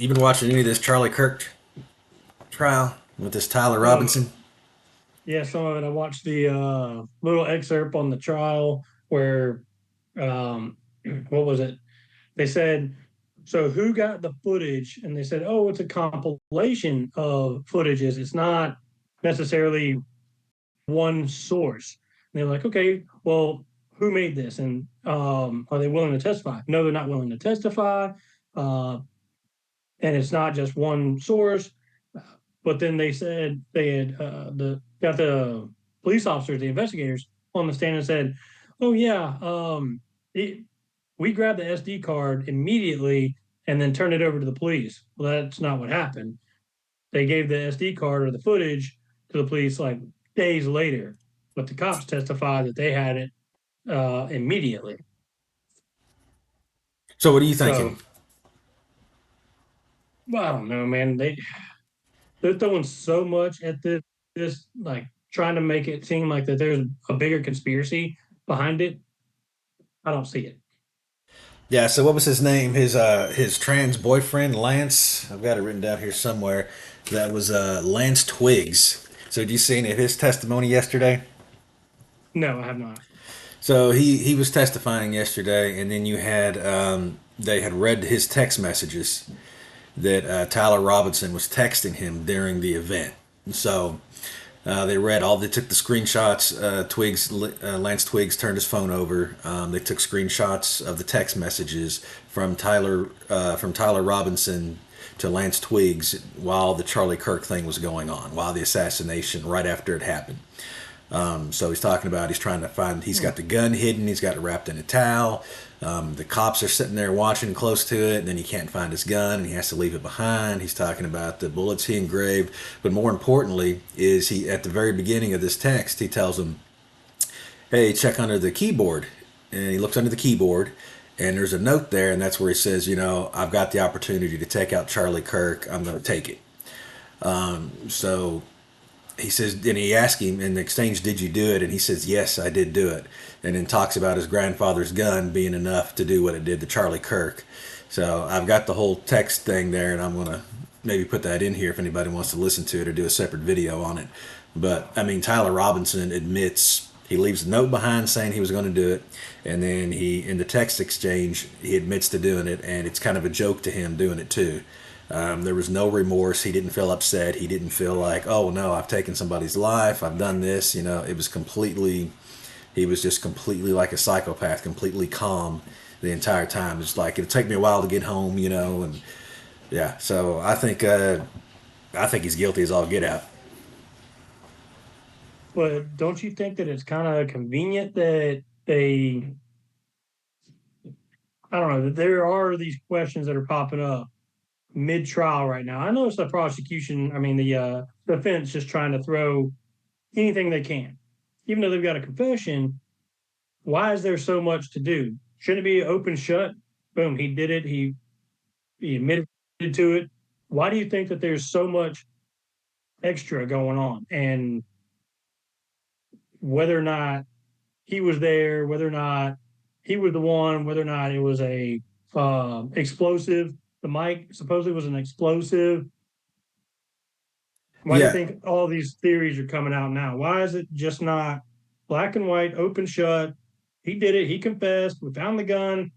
You been watching any of this Charlie Kirk trial with this Tyler Uh, Robinson? yeah, some of it. I watched the little excerpt on the trial where, um, what was it? They said, so who got the footage? And they said, oh, it's a compilation of footages. It's not necessarily one source. And they're like, okay, well, who made this? And are they willing to testify? No, they're not willing to testify. Uh, and it's not just one source. But then they said they had got the police officers, the investigators, on the stand and said, "Oh yeah, it, we grabbed the SD card immediately and then turned it over to the police." Well, that's not what happened. They gave the SD card or the footage to the police like days later, but the cops testified that they had it immediately. So what are you thinking? So, well, I don't know, man. They're throwing so much at this like trying to make it seem like that there's a bigger conspiracy behind it. I don't see it. Yeah. So what was his name? His trans boyfriend Lance. I've got it written down here somewhere. That was Lance Twiggs. So did you see any of his testimony yesterday? No, I have not. So he was testifying yesterday, and then you had they had read his text messages that Tyler Robinson was texting him during the event. So they read all. They took the screenshots. Lance Twiggs turned his phone over. They took screenshots of the text messages from Tyler Robinson to Lance Twiggs while the Charlie Kirk thing was going on, while the assassination right after it happened. So he's talking about he's trying to find. He's got the gun hidden. He's got it wrapped in a towel. The cops are sitting there watching close to it, and then he can't find his gun, and he has to leave it behind. He's talking about the bullets he engraved, but more importantly, is he at the very beginning of this text he tells him, "Hey, check under the keyboard," and he looks under the keyboard, and there's a note there, and that's where he says, I've got the opportunity to take out Charlie Kirk. I'm going to take it. So he says, and he asked him in the exchange, "Did you do it?" And he says, "Yes, I did do it." And then talks about his grandfather's gun being enough to do what it did to Charlie Kirk. So I've got the whole text thing there, and I'm gonna maybe put that in here if anybody wants to listen to it or do a separate video on it. But I mean, Tyler Robinson admits he leaves a note behind saying he was going to do it, and then in the text exchange, he admits to doing it, and it's kind of a joke to him doing it too. There was no remorse. He didn't feel upset. He didn't feel like, oh no, I've taken somebody's life. I've done this. It was completely, he was just completely like a psychopath, completely calm the entire time. It's like, it'll take me a while to get home, and yeah. So I think he's guilty as all get out. But don't you think that it's kind of convenient that I don't know, that there are these questions that are popping up mid trial right now? I know it's the prosecution, I mean, the defense just trying to throw anything they can. Even though they've got a confession, why is there so much to do? Shouldn't it be open shut? Boom, he did it. He admitted to it. Why do you think that there's so much extra going on? And whether or not he was there, whether or not he was the one, whether or not it was a explosive. The mic supposedly was an explosive. Why do you Yeah, think all these theories are coming out now? Why is it just not black and white, open shut? He did it. He confessed. We found the gun.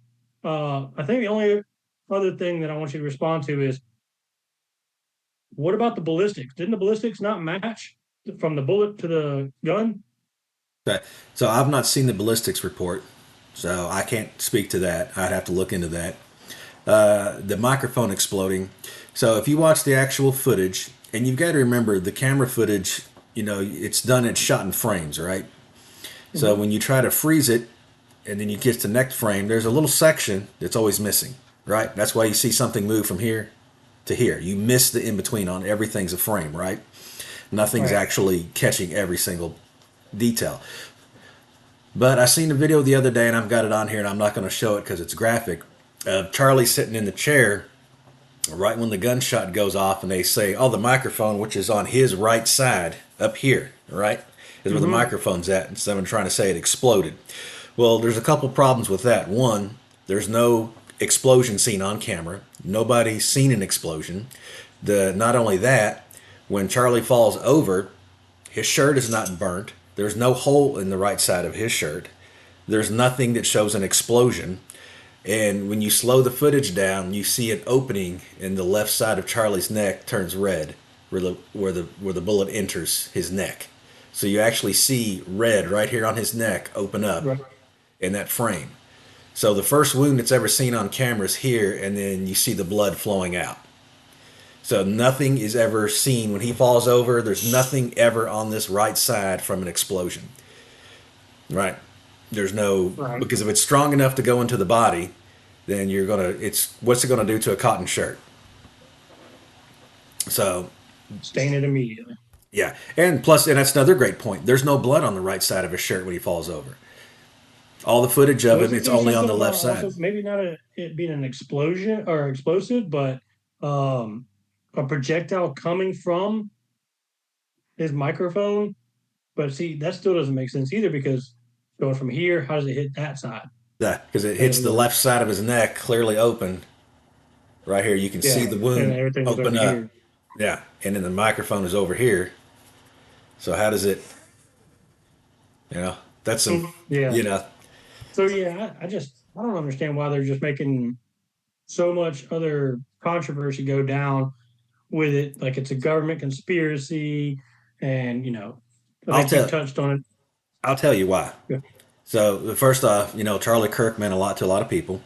I think the only other thing that I want you to respond to is what about the ballistics? Didn't the ballistics not match from the bullet to the gun? okay. So I've not seen the ballistics report, so I can't speak to that. I'd have to look into that. The microphone exploding. So if you watch the actual footage, and you've got to remember the camera footage, it's shot in frames, right? So Mm-hmm. when you try to freeze it, and then you get to the next frame, there's a little section that's always missing, right? That's why you see something move from here to here. You miss the in between on everything's a frame, right? Nothing's Right. actually catching every single detail. But I seen a video the other day, and I've got it on here, and I'm not going to show it because it's graphic. Charlie sitting in the chair right when the gunshot goes off, and they say, "Oh, the microphone, which is on his right side, up here, right, is where the Mm-hmm. microphone's at." And someone trying to say it exploded. Well, there's a couple problems with that. One, there's no explosion seen on camera. Nobody's seen an explosion. Not only that, when Charlie falls over, his shirt is not burnt. There's no hole in the right side of his shirt. There's nothing that shows an explosion. And when you slow the footage down, you see an opening in the left side of Charlie's neck turns red, where the bullet enters his neck. So you actually see red right here on his neck open up Right. in that frame. So the first wound that's ever seen on camera is here, and then you see the blood flowing out. So nothing is ever seen when he falls over. There's nothing ever on this right side from an explosion, right? There's no, Right. because if it's strong enough to go into the body, then it's what's it gonna do to a cotton shirt? So Stain it immediately. yeah, and plus, and that's another great point. There's no blood on the right side of his shirt when he falls over. All the footage of it, Wasn't it's there only on something the left about side. also maybe not it being an explosion or explosive, but um, a projectile coming from his microphone? But see, that still doesn't make sense either because going from here, how does it hit that side? Yeah, because it In hits other the words, left side of his neck, clearly open. Right here, you can see yeah, the and wound everything was open over up. here. Yeah, and then the microphone is over here. So how does it? You know, that's some. Yeah. You know, So yeah, I don't understand why they're just making so much other controversy go down with it. Like it's a government conspiracy, and I I'll think you tell. touched on it. I'll tell you why. Yeah. So first off, Charlie Kirk meant a lot to a lot of people.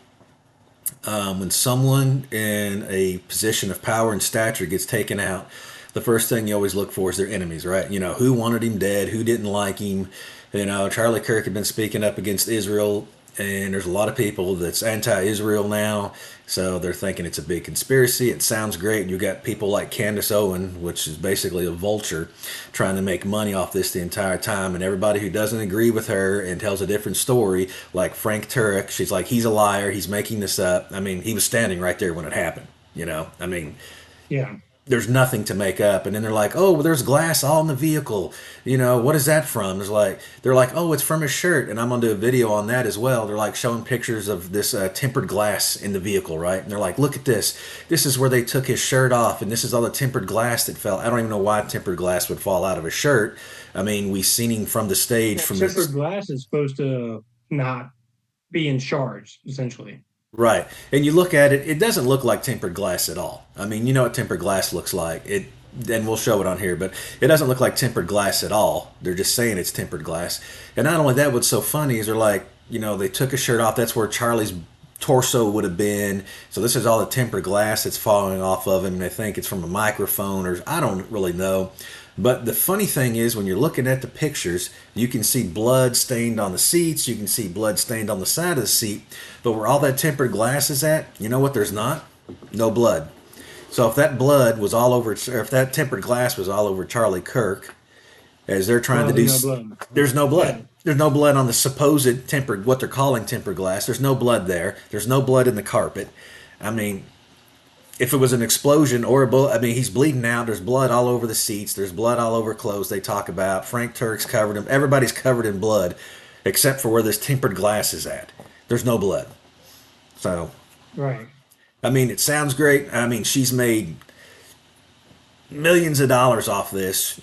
When someone in a position of power and stature gets taken out, the first thing you always look for is their enemies, right? Who wanted him dead, who didn't like him. Charlie Kirk had been speaking up against Israel, and there's a lot of people that's anti-Israel now, so they're thinking it's a big conspiracy. It sounds great. You got people like Candace Owen, which is basically a vulture, trying to make money off this the entire time, and everybody who doesn't agree with her and tells a different story, like Frank Turek, she's like, he's a liar, he's making this up. I mean, he was standing right there when it happened. I mean, Yeah. there's nothing to make up. And then they're like, oh, well, there's glass all in the vehicle. What is that from? They're like, oh, it's from his shirt. And I'm going to do a video on that as well. They're like showing pictures of this tempered glass in the vehicle, right? And they're like, look at this. This is where they took his shirt off. And this is all the tempered glass that fell. I don't even know why tempered glass would fall out of a shirt. I mean, we seen him from the stage Well, from tempered this. glass is supposed to not be in shards, essentially. Right. And you look at it, it doesn't look like tempered glass at all. I mean, you know what tempered glass looks like. And we'll show it on here, but it doesn't look like tempered glass at all. They're just saying it's tempered glass. And not only that, what's so funny is they're like, they took his shirt off. That's where Charlie's torso would have been. So this is all the tempered glass that's falling off of him. And they think it's from a microphone, or I don't really know. But the funny thing is, when you're looking at the pictures, you can see blood stained on the seats. You can see blood stained on the side of the seat. But where all that tempered glass is at, you know what there's not? No blood. So if that blood was all over, or if that tempered glass was all over Charlie Kirk, as they're trying Well, to do, there's no blood. there's no Yeah. blood. There's no blood on the supposed tempered, what they're calling tempered glass. There's no blood there. There's no blood in the carpet. I mean, if it was an explosion or a bullet, I mean, he's bleeding out. There's blood all over the seats. There's blood all over clothes they talk about. Frank Turk's covered him. Everybody's covered in blood except for where this tempered glass is at. There's no blood. So, Right. I mean, it sounds great. I mean, she's made millions of dollars off this,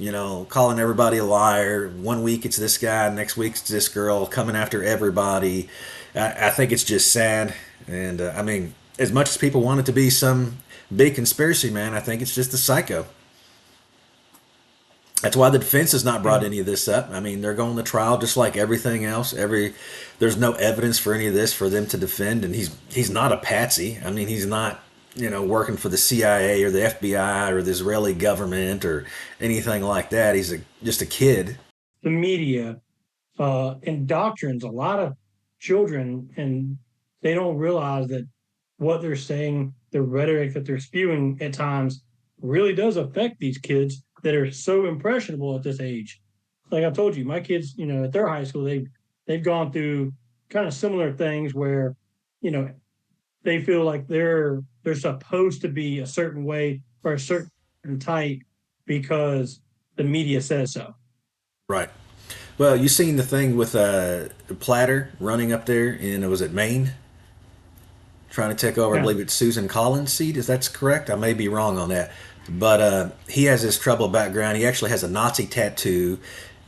calling everybody a liar. One week it's this guy, next week it's this girl coming after everybody. I think it's just sad. And I mean, as much as people want it to be some big conspiracy, man, I think it's just a psycho. That's why the defense has not brought Yeah. any of this up. I mean, they're going to trial just like everything else. There's no evidence for any of this for them to defend, and he's not a patsy. I mean, he's not working for the CIA or the FBI or the Israeli government or anything like that. He's just a kid. The media indoctrines a lot of children, and they don't realize that what they're saying, the rhetoric that they're spewing at times, really does affect these kids that are so impressionable at this age. Like I told you, my kids, at their high school, they've gone through kind of similar things where, you know, they feel like they're supposed to be a certain way or a certain type because the media says so. Right. Well, you seen the thing with Platter running up there in, was it Maine? trying to take over. I Yeah. believe it's Susan Collins' seat. Is that correct? I may be wrong on that, but he has this troubled background. He actually has a Nazi tattoo,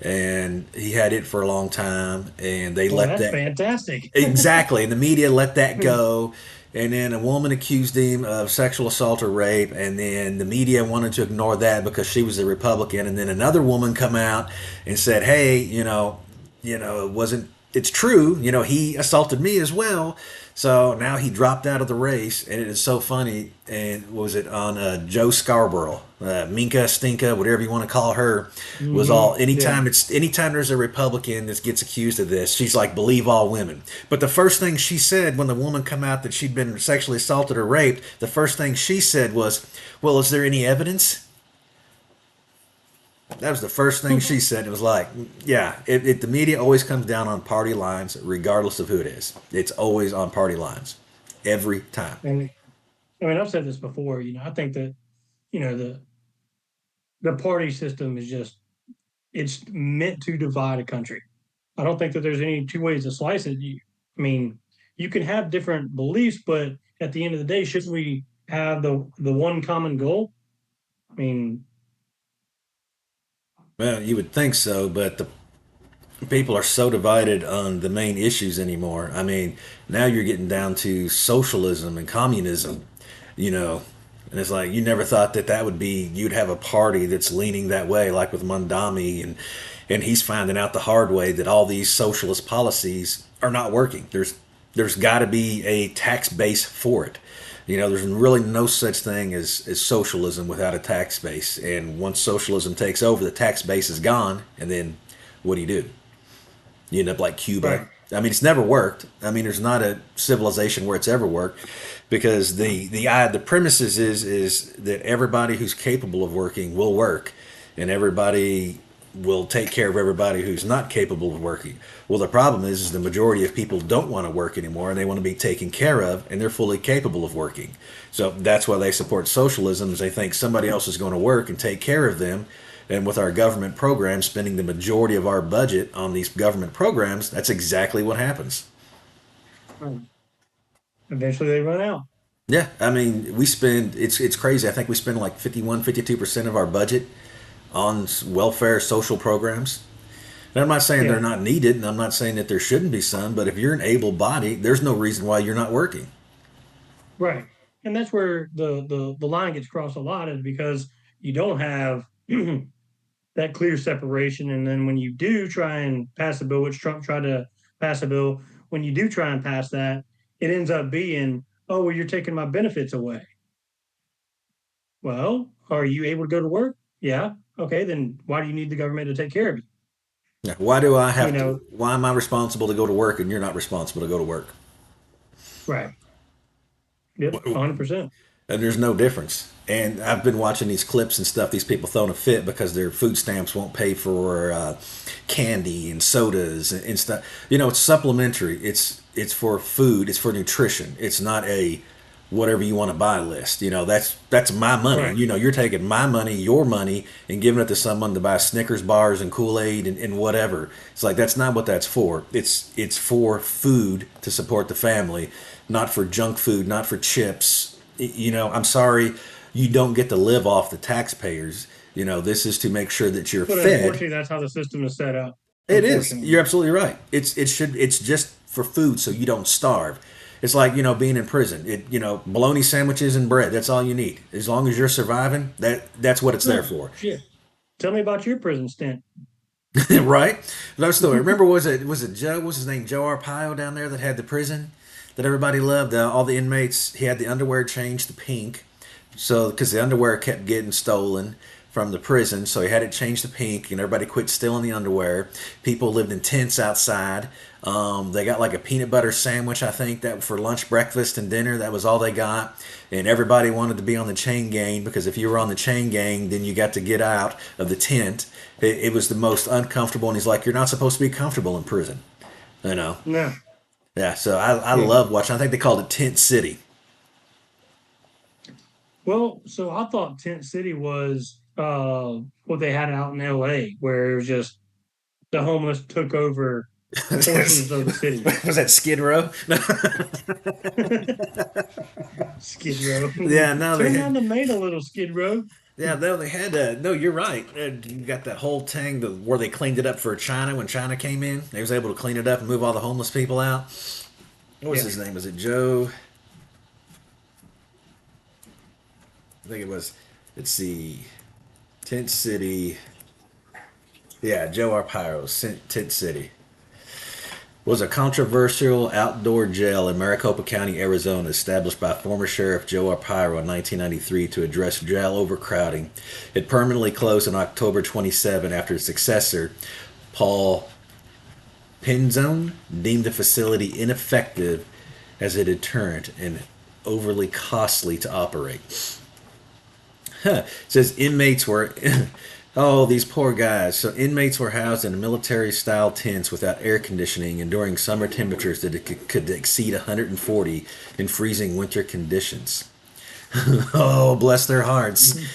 and he had it for a long time. And they Well, let that's that fantastic. exactly, and the media let that go. And then a woman accused him of sexual assault or rape, and then the media wanted to ignore that because she was a Republican. And then another woman come out and said, "Hey, it wasn't. It's true. He assaulted me as well." So now he dropped out of the race, and it is so funny. And what was it on Joe Scarborough, Minka Stinka, whatever you want to call her, was all Yeah. anytime there's a Republican that gets accused of this, she's like, believe all women. But the first thing she said when the woman come out that she'd been sexually assaulted or raped, the first thing she said was, "Well, is there any evidence?" That was the first thing she said. It was like, yeah, the media always comes down on party lines, regardless of who it is. It's always on party lines, every time. And I mean, I've said this before, I think that, the party system is just, it's meant to divide a country. I don't think that there's any two ways to slice it. I mean, you can have different beliefs, but at the end of the day, shouldn't we have the one common goal? I mean, Well, you would think so, but the people are so divided on the main issues anymore. I mean, now you're getting down to socialism and communism, you know, and it's like you never thought that would be you'd have a party that's leaning that way, like with Mondami, and he's finding out the hard way that all these socialist policies are not working. There's got to be a tax base for it. There's really no such thing as socialism without a tax base. And once socialism takes over, the tax base is gone. And then what do you do? You end up like Cuba. right, I mean, it's never worked. I mean, there's not a civilization where it's ever worked because the premises is that everybody who's capable of working will work, and everybody will take care of everybody who's not capable of working. Well, the problem is the majority of people don't want to work anymore, and they want to be taken care of, and they're fully capable of working. So that's why they support socialism, is they think somebody else is going to work and take care of them. And with our government programs, spending the majority of our budget on these government programs, that's exactly what happens. right. Eventually they run out. Yeah, I mean, we spend it's crazy. I think we spend like 51, 52% of our budget on welfare social programs. And I'm not saying they're Yeah, not needed, and I'm not saying that there shouldn't be some, but if you're an able body, there's no reason why you're not working. right. And that's where the line gets crossed a lot, is because you don't have that clear separation. And then when you do try and pass a bill, which Trump tried to pass a bill, when you do try and pass that, it ends up being, oh, well, you're taking my benefits away. Well, are you able to go to work? Yeah. Okay, then why do you need the government to take care of you? Yeah, why do I You have to? know, Why am I responsible to go to work and you're not responsible to go to work? right. Yep, 100%. And there's no difference. And I've been watching these clips and stuff. These people throwing a fit because their food stamps won't pay for candy and sodas and stuff. It's supplementary. It's for food. It's for nutrition. It's not a whatever you want to buy list. That's my money. Right. You're taking my money, your money, and giving it to someone to buy Snickers bars and Kool Aid and whatever. It's like that's not what that's for. It's for food to support the family, not for junk food, not for chips. I'm sorry, you don't get to live off the taxpayers. This is to make sure that you're But fed. unfortunately, that's how the system is set up. It is. You're Unfortunately. absolutely right. It's just for food so you don't starve. It's like, being in prison. Bologna sandwiches and bread. That's all you need. As long as you're surviving, that's what it's there No, for. shit. Tell me about your prison stint. Right? No story. Remember, was it Joe? What was his name? Joe Arpaio down there that had the prison that everybody loved. All the inmates. He had the underwear changed to pink, so because the underwear kept getting stolen from the prison, so he had it changed to pink, and everybody quit stealing the underwear. People lived in tents outside. They got like a peanut butter sandwich, I think, that for lunch, breakfast, and dinner. That was all they got, and everybody wanted to be on the chain gang because if you were on the chain gang, then you got to get out of the tent. It was the most uncomfortable, and he's like, "You're not supposed to be comfortable in prison," you know. No. Yeah, so I Yeah. love watching. I think they called it Tent City. Well, so I thought Tent City was what they had out in LA, where it was just the homeless took over. portions of the city. Was that Skid Row? Skid Row. Yeah, no, they Turn had. down the main a little, Skid Row. Yeah, no, they had. No, you're right. You got that whole thing where they cleaned it up for China when China came in. They was able to clean it up and move all the homeless people out. What was Yeah. his name? Was it Joe? I think it was. Let's see. Tent City. Yeah, Joe Arpaio, Tent City. Was a controversial outdoor jail in Maricopa County, Arizona, established by former Sheriff Joe Arpaio in 1993 to address jail overcrowding. It permanently closed on October 27 after its successor, Paul Pinzone, deemed the facility ineffective as a deterrent and overly costly to operate. Huh. It says inmates were, oh, these poor guys. So inmates were housed in military style tents without air conditioning, enduring summer temperatures that could exceed 140 in freezing winter conditions. Oh, bless their hearts. Mhm.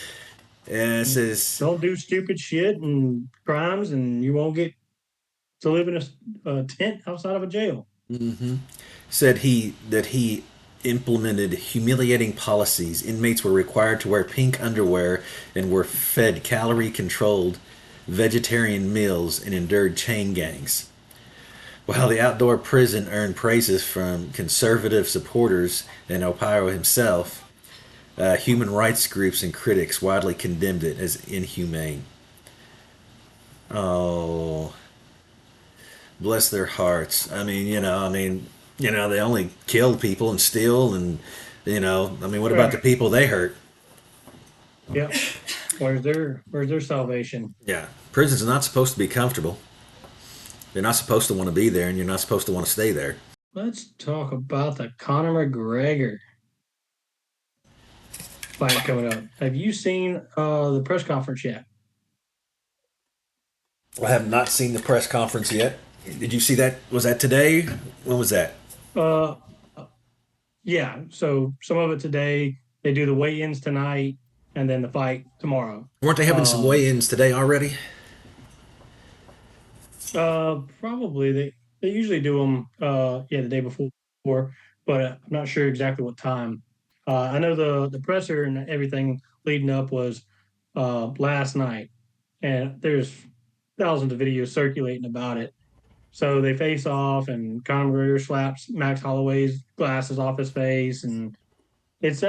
And it says, Don't do stupid shit and crimes, and you won't get to live in a tent outside of a jail. said he that he implemented humiliating policies. Inmates were required to wear pink underwear and were fed calorie controlled vegetarian meals and endured chain gangs. While the outdoor prison earned praises from conservative supporters and Opiro himself, human rights groups and critics widely condemned it as inhumane. Oh, bless their hearts. They only killed people and steal and, what about the Right. people they hurt? Yep. Where's their salvation? Yeah. Prisons are not supposed to be comfortable. You're not supposed to want to be there and you're not supposed to want to stay there. Let's talk about the Conor McGregor fight coming up. Have you seen the press conference yet? I have not seen the press conference yet. Did you see that? Was that today? When was that? Uh, yeah. So some of it today. They do the weigh-ins tonight, and then the fight tomorrow. Weren't they having some Um, weigh-ins today already? Probably they usually do them yeah the day before, but I'm not sure exactly what time. I know the presser and everything leading up was last night, and there's thousands of videos circulating about it. So they face off, and Conor McGregor slaps Max Holloway's glasses off his face, and it's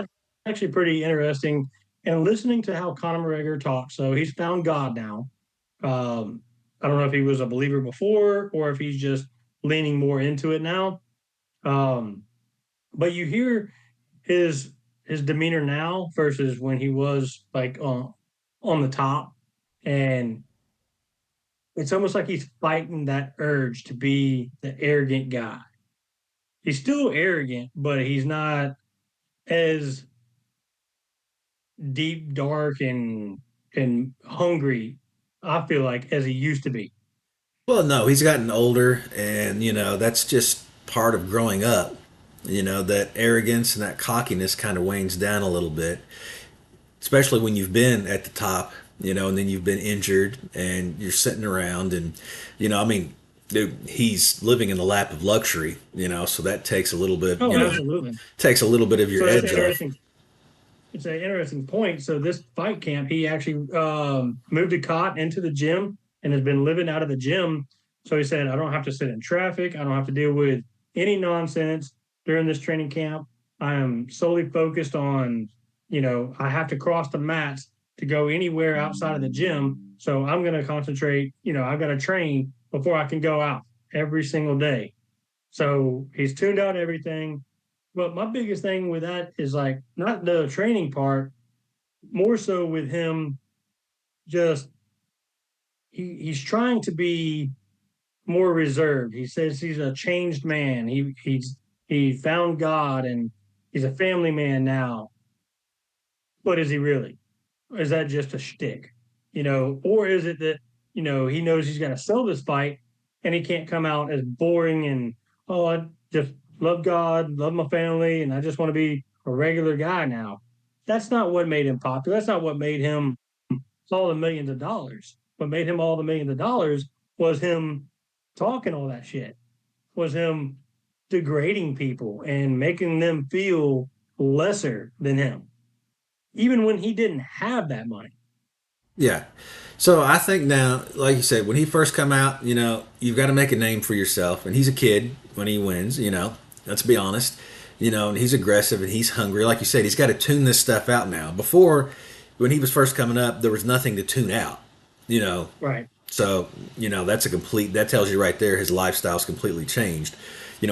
actually pretty interesting. And listening to how Conor McGregor talks, so he's found God now. Um, I don't know if he was a believer before or if he's just leaning more into it now. Um, but you hear his his demeanor now versus when he was like on the top, and it's almost like he's fighting that urge to be the arrogant guy. He's still arrogant, but he's not as deep, dark, and hungry. I feel like as he used to be. Well, no, he's gotten older, and that's just part of growing up. That arrogance and that cockiness kind of wanes down a little bit, especially when you've been at the top, and then you've been injured and you're sitting around, and dude, he's living in the lap of luxury, so that takes a little bit, Oh, absolutely. takes a little bit of your So that's edge off. interesting. It's an interesting point. So this fight camp, he actually moved a cot into the gym and has been living out of the gym. So he said, I don't have to sit in traffic. I don't have to deal with any nonsense during this training camp. I am solely focused on, I have to cross the mats to go anywhere outside of the gym. So I'm going to concentrate, I've got to train before I can go out every single day. So he's tuned out everything. But my biggest thing with that is like not the training part, more so with him just he's trying to be more reserved. He says he's a changed man. He found God and he's a family man now. But is he really? Or is that just a shtick? Or is it that, he knows he's gonna sell this fight and he can't come out as boring and oh, I just love God, love my family, and I just want to be a regular guy now. That's not what made him popular. That's not what made him all the millions of dollars. What made him all the millions of dollars was him talking all that shit, was him degrading people and making them feel lesser than him, even when he didn't have that money. Yeah. So I think now, like you said, when he first come out, you've got to make a name for yourself. And he's a kid when he wins, let's be honest. And he's aggressive and he's hungry. Like you said, he's got to tune this stuff out now. Before, when he was first coming up, there was nothing to tune out, you know. Right. So, that tells you right there his lifestyle's completely changed.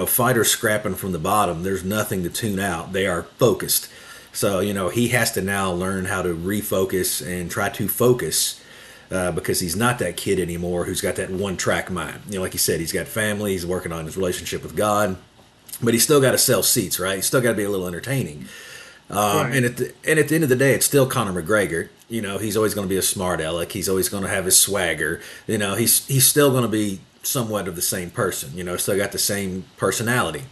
Fighters scrapping from the bottom, there's nothing to tune out. They are focused. So, he has to now learn how to refocus and try to focus because he's not that kid anymore who's got that one track mind. Like you said, he's got family, he's working on his relationship with God, but he's still got to sell seats, right? He's still got to be a little entertaining. Right. And at the end of the day, it's still Conor McGregor. He's always going to be a smart aleck. He's always going to have his swagger. He's still going to be somewhat of the same person. Still got the same personality.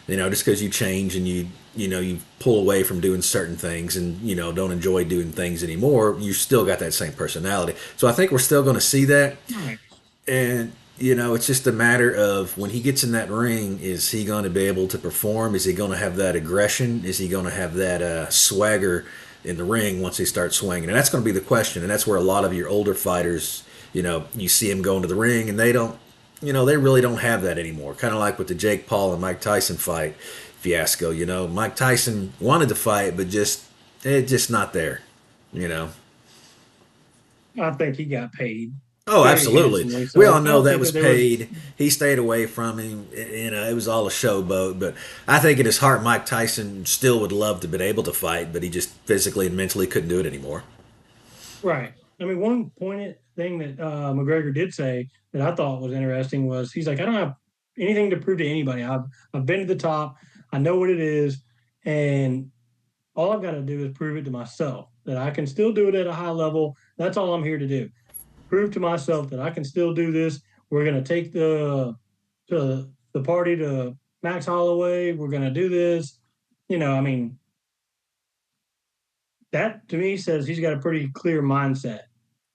Just because you change and you pull away from doing certain things and don't enjoy doing things anymore, you still got that same personality. So I think we're still going to see that. Right. And it's just a matter of when he gets in that ring, is he going to be able to perform? Is he going to have that aggression? Is he going to have that swagger in the ring once he starts swinging? And that's going to be the question. And that's where a lot of your older fighters, you see them go into the ring and they don't, they really don't have that anymore. Kind of like with the Jake Paul and Mike Tyson fight fiasco. Mike Tyson wanted to fight, but it's just not there. You know. I think he got paid Oh, very absolutely. handsomely. We So all I know don't that think was that there was paid. He stayed away from him. It was all a showboat. But I think in his heart, Mike Tyson still would love to have been able to fight, but he just physically and mentally couldn't do it anymore. right. I mean, one pointed thing that McGregor did say that I thought was interesting was he's like, I don't have anything to prove to anybody. I've been to the top. I know what it is, and all I've got to do is prove it to myself that I can still do it at a high level. That's all I'm here to do. Prove to myself that I can still do this. We're going to take the party to Max Holloway. We're going to do this. I mean, that to me says he's got a pretty clear mindset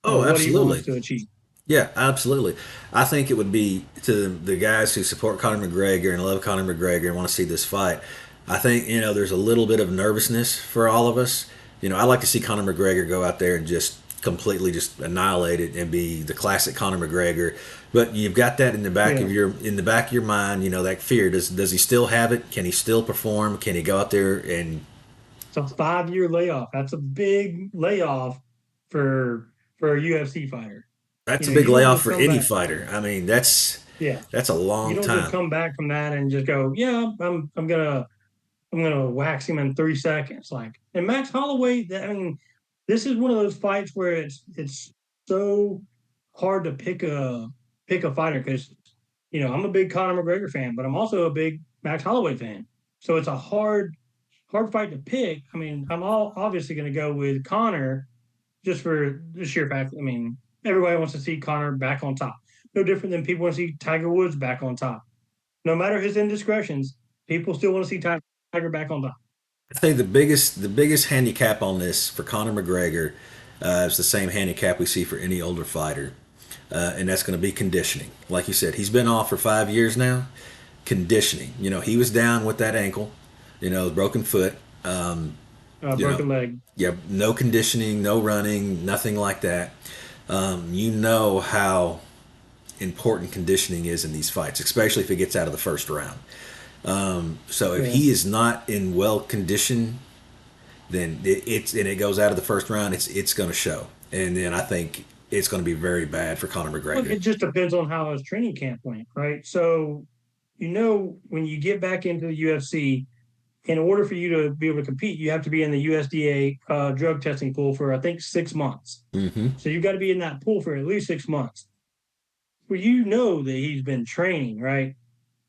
Oh, of what he wants absolutely. to achieve. Yeah, absolutely. I think it would be to the guys who support Conor McGregor and love Conor McGregor and want to see this fight. I think there's a little bit of nervousness for all of us. I like to see Conor McGregor go out there and just completely just annihilate it and be the classic Conor McGregor. But you've got that Yeah. in the back of your mind. That fear. Does he still have it? Can he still perform? Can he go out there and It's a 5 year layoff. That's a big layoff for a UFC fighter. that's a big You don't layoff just for come any back. fighter. I mean, Yeah. that's a You long don't just time. come back from that and just go, yeah, I'm gonna wax him in 3 seconds. Like, and Max Holloway, I mean, this is one of those fights where it's so hard to pick a fighter because I'm a big Conor McGregor fan, but I'm also a big Max Holloway fan. So it's a hard fight to pick. I mean, I'm all obviously going to go with Conor just for the sheer fact. I mean, everybody wants to see Conor back on top. No different than people want to see Tiger Woods back on top. No matter his indiscretions, people still want to see Tiger back on top. I think the biggest handicap on this for Conor McGregor is the same handicap we see for any older fighter, and that's going to be conditioning. Like you said, he's been off for 5 years now. Conditioning. He was down with that ankle, broken foot. You know, Broken leg. yeah, no conditioning, no running, nothing like that. You know how important conditioning is in these fights, especially if it gets out of the first round. So if Yeah. he is not in well condition, then it goes out of the first round. It's going to show, and then I think it's going to be very bad for Conor Well, McGregor. it just depends on how his training camp went, right? So, when you get back into the UFC, in order for you to be able to compete, you have to be in the USDA drug testing pool for I think 6 months. Hmm. So you've got to be in that pool for at least 6 months. Well, that he's been training, right?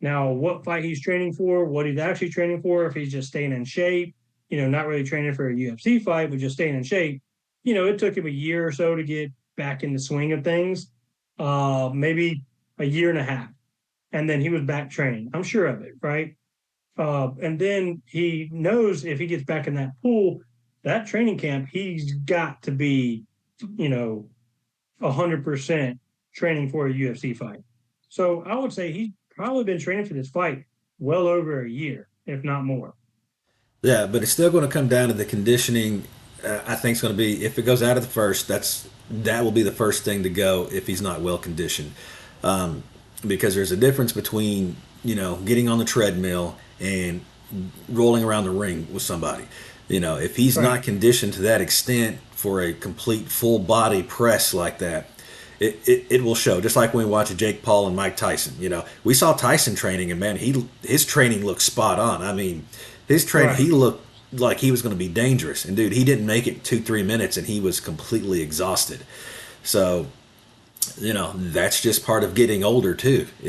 Now, what fight he's training for, what he's actually training for, if he's just staying in shape, not really training for a UFC fight, but just staying in shape. It took him a year or so to get back in the swing of things, maybe a year and a half. And then he was back training. I'm sure of it, right? And then he knows if he gets back in that pool, that training camp, he's got to be, 100% training for a UFC fight. So I would say he's probably been training for this fight well over a year, if not more. Yeah, but it's still going to come down to the conditioning. I think it's going to be if it goes out of the first, that will be the first thing to go if he's not well conditioned, because there's a difference between getting on the treadmill and rolling around the ring with somebody. If he's Right. not conditioned to that extent for a complete full body press like that, it will show. Just like when we watch Jake Paul and Mike Tyson. We saw Tyson training, and man, his training looked spot on. I mean, he Right. looked like he was going to be dangerous. And dude, he didn't make it 2-3 minutes, and he was completely exhausted. So that's just part of getting older too. I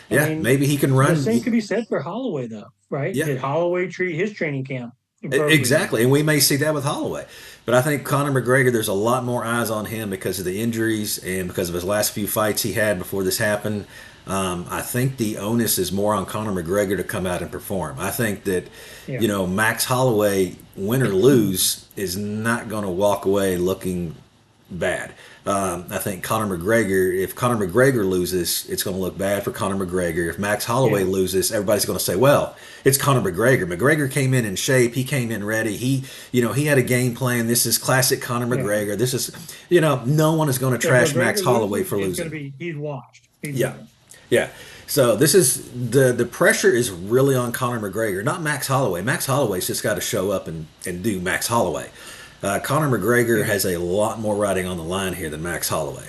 Yeah, mean, maybe he can the run. same could be said for Holloway, though, right? Yeah, Did Holloway treat his training camp appropriately? exactly, and we may see that with Holloway. But I think Conor McGregor, there's a lot more eyes on him because of the injuries and because of his last few fights he had before this happened. I think the onus is more on Conor McGregor to come out and perform. I think that, Yeah. Max Holloway, win or lose, is not going to walk away looking bad. I think if Conor McGregor loses, it's going to look bad for Conor McGregor. If Max Holloway Yeah. loses, everybody's going to say, well, it's Conor McGregor. McGregor came in shape. He came in ready. He had a game plan. This is classic Conor Yeah. McGregor. This is, no one is going to If trash Max McGregor Holloway loses, for it's going to losing. be he's washed. He's Yeah. done. Yeah. So this is the pressure is really on Conor McGregor, not Max Holloway. Max Holloway's just got to show up and do Max Holloway. Conor McGregor Yeah. has a lot more riding on the line here than Max Holloway.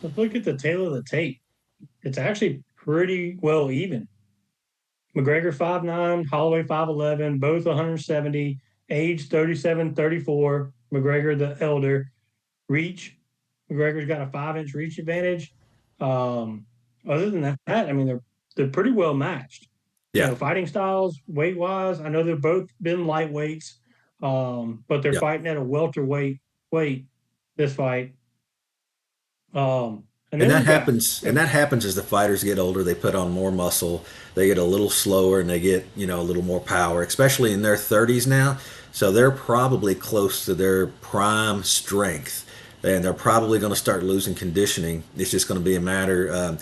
Let's look at the tail of the tape. It's actually pretty well even. McGregor 5'9", Holloway 5'11", both 170, age 37, 34. McGregor the elder. Reach, McGregor's got a 5-inch reach advantage. Um, Other than that, I mean they're pretty well matched. Yeah. Fighting styles, weight wise, I know they've both been lightweights, but they're Yeah. fighting at a welterweight weight this fight. And And then that we've got happens and that happens as the fighters get older, they put on more muscle, they get a little slower and they get, a little more power, especially in their 30s now. So they're probably close to their prime strength. And they're probably going to start losing conditioning. It's just going to be a matter, and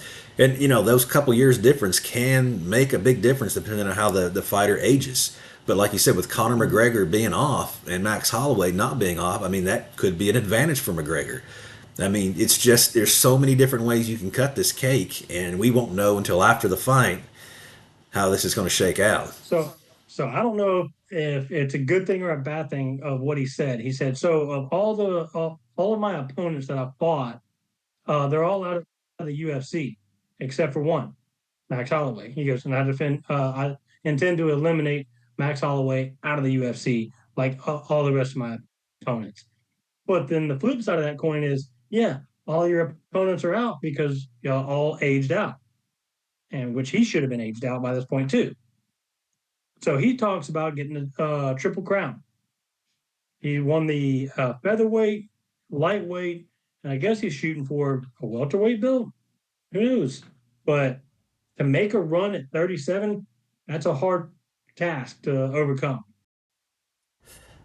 those couple years difference can make a big difference depending on how the fighter ages. But like you said, with Conor McGregor being off and Max Holloway not being off, I mean that could be an advantage for McGregor. I mean, it's just there's so many different ways you can cut this cake, and we won't know until after the fight how this is going to shake out. so so I don't know if it's a good thing or a bad thing of what he said. He said, so of all of my opponents that I fought, they're all out of the UFC except for one, Max Holloway. He goes, and I intend to eliminate Max Holloway out of the UFC like all the rest of my opponents. But then the flip side of that coin is, yeah, all your opponents are out because y'all all aged out, and which he should have been aged out by this point too. So he talks about getting a triple crown. He won the featherweight, lightweight, and I guess he's shooting for a welterweight belt. Who knows? But to make a run at 37, that's a hard task to overcome.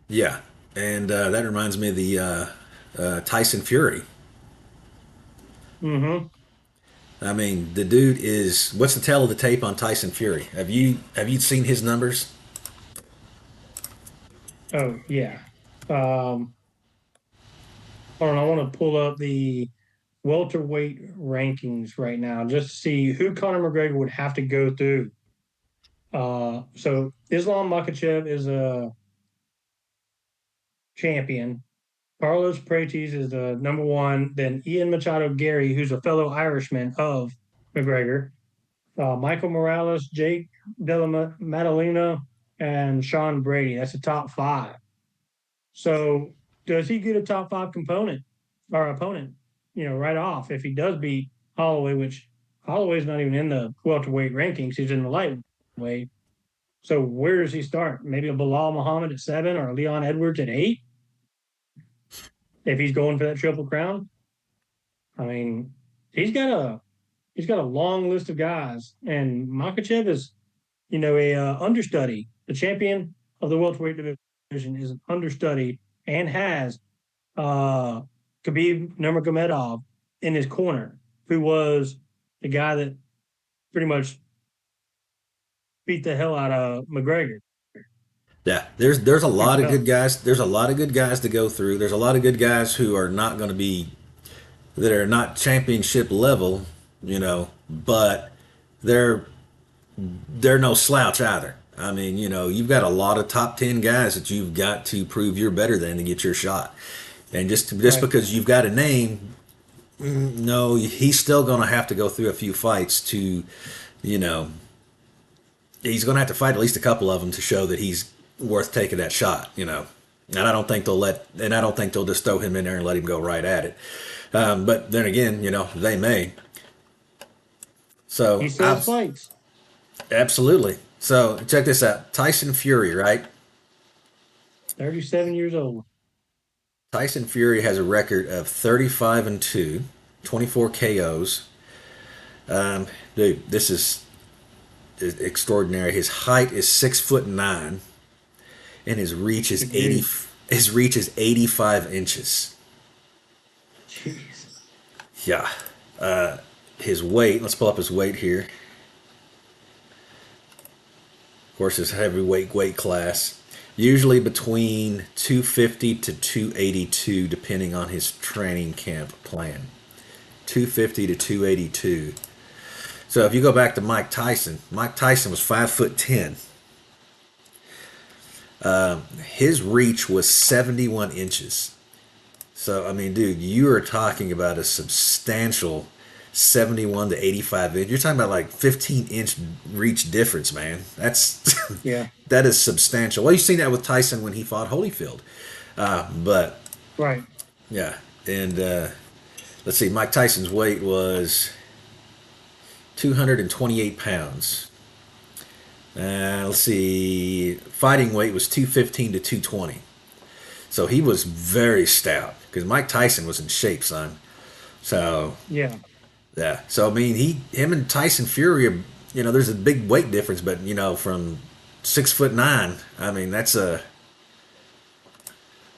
Yeah, and that reminds me of the Tyson Fury. Mm-hmm. I mean, the dude is. What's the tale of the tape on Tyson Fury? Have you seen his numbers? Oh yeah. Um, Hold on, I want to pull up the welterweight rankings right now just to see who Conor McGregor would have to go through. So Islam Makhachev is a champion. Carlos Prates is the number one. Then Ian Machado Gary, who's a fellow Irishman of McGregor. Michael Morales, Jake Della Maddalena, and Sean Brady. That's the top five. So does he get a top five component or opponent, right off if he does beat Holloway, which Holloway's not even in the welterweight rankings, he's in the lightweight. So where does he start? Maybe a Bilal Muhammad at 7 or a Leon Edwards at 8 if he's going for that triple crown. I mean, he's got a he's got a long list of guys, and Makachev is, a understudy. The champion of the welterweight division is an understudy and has uh, Khabib Nurmagomedov in his corner who was the guy that pretty much beat the hell out of McGregor. Yeah, there's a Pretty lot of tough. good guys. There's a lot of good guys to go through. There's a lot of good guys who are not going to be that are not championship level, but they're they're no slouch either. I mean, you've got a lot of top 10 guys that you've got to prove you're better than to get your shot. And just Right. because you've got a name, no, he's still going to have to go through a few fights to, you know, he's going to have to fight at least a couple of them to show that he's worth taking that shot. And I don't think they'll just throw him in there and let him go right at it. But then again, they may. He So, still fights. absolutely. So, check this out. Tyson Fury, right? 37 years old. Tyson Fury has a record of 35 and 2, 24 KOs. Dude, this is extraordinary. His height is 6'9", and his reach is Good 80. dude. His reach is 85 inches. Jeez. Yeah. His weight. Let's pull up his weight here. Of course, his heavyweight weight class. Usually between 250 to 282, depending on his training camp plan. 250 to 282. So if you go back to Mike Tyson was 5'10". His reach was 71 inches. So I mean, dude, you are talking about a substantial 71 to 85 inch. You're talking about like 15-inch reach difference, man. That's Yeah. that is substantial. Well, you've seen that with Tyson when he fought Holyfield. But Right. yeah, and let's see, Mike Tyson's weight was 228 pounds. Let's see, fighting weight was 215 to 220. So he was very stout because Mike Tyson was in shape, son. So Yeah. yeah. So I mean, him and Tyson Fury, there's a big weight difference, but from 6'9", I mean, that's a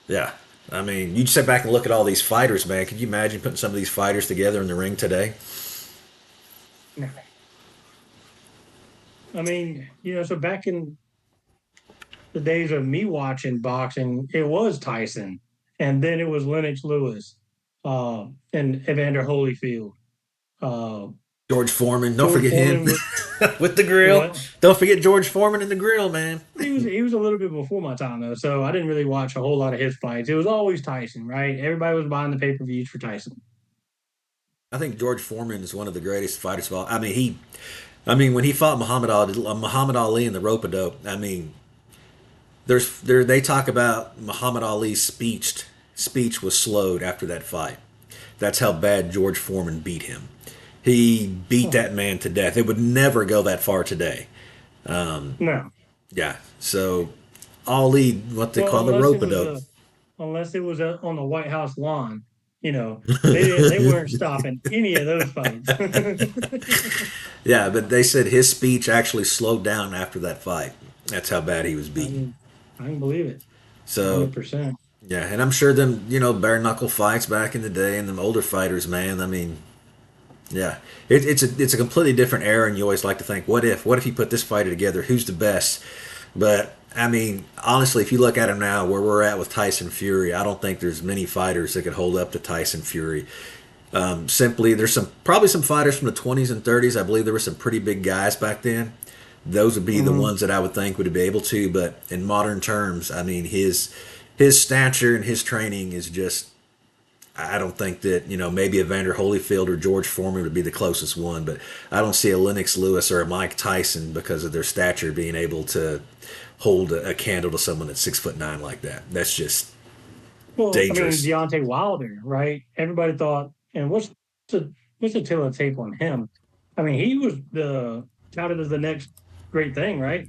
yeah. I mean, you sit back and look at all these fighters, man. Could you imagine putting some of these fighters together in the ring today? No. I mean, so back in the days of me watching boxing, it was Tyson, and then it was Lennox Lewis, and Evander Holyfield. Uh, George Foreman, don't George forget him Foreman was with the grill. what? Don't forget George Foreman in the grill, man. He was a little bit before my time though, so I didn't really watch a whole lot of his fights. It was always Tyson, right? Everybody was buying the pay-per-views for Tyson. I think George Foreman is one of the greatest fighters of all. When he fought Muhammad Ali in the rope a dope. I mean, they talk about Muhammad Ali's speech was slowed after that fight. That's how bad George Foreman beat him. He beat Huh. that man to death. It would never go that far today. No, Yeah. So Ali, what they well, call the rope a dope. unless it was on the White House lawn, they weren't stopping any of those fights. Yeah, but they said his speech actually slowed down after that fight. That's how bad he was I beaten. can, I can believe it, So 100%. yeah, and I'm sure them, bare knuckle fights back in the day and them older fighters, man. I mean, yeah, it's a completely different era, and you always like to think, what if you put this fighter together? Who's the best? But I mean, honestly, if you look at him now, where we're at with Tyson Fury, I don't think there's many fighters that could hold up to Tyson Fury. Simply, there's probably some fighters from the 20s and 30s. I believe there were some pretty big guys back then. Those would be the Hmm. ones that I would think would be able to. But in modern terms, I mean, his stature and his training is just. I don't think that maybe Evander Holyfield or George Foreman would be the closest one, but I don't see a Lennox Lewis or a Mike Tyson because of their stature being able to hold a candle to someone that's 6'9" like that. That's just Well, I mean, dangerous. Deontay Wilder, right? Everybody thought, and what's the tail of tape on him? I mean, he was the touted as the next great thing, right?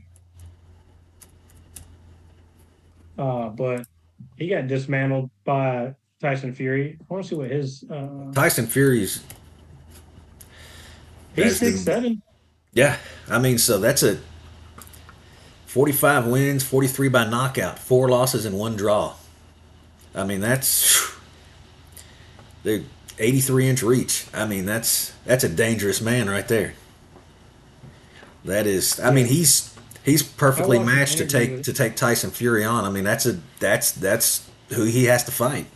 But he got dismantled by Tyson Fury. I want to see what his Tyson Fury's he's as six the seven. yeah. I mean, so that's a 45 wins, 43 by knockout, 4 losses and 1 draw. I mean, that's dude. 83-inch reach. I mean, that's a dangerous man right there. That is, I mean, Yeah, he's I perfectly watched an matched interview with. to take Tyson Fury on. I mean, that's who he has to fight.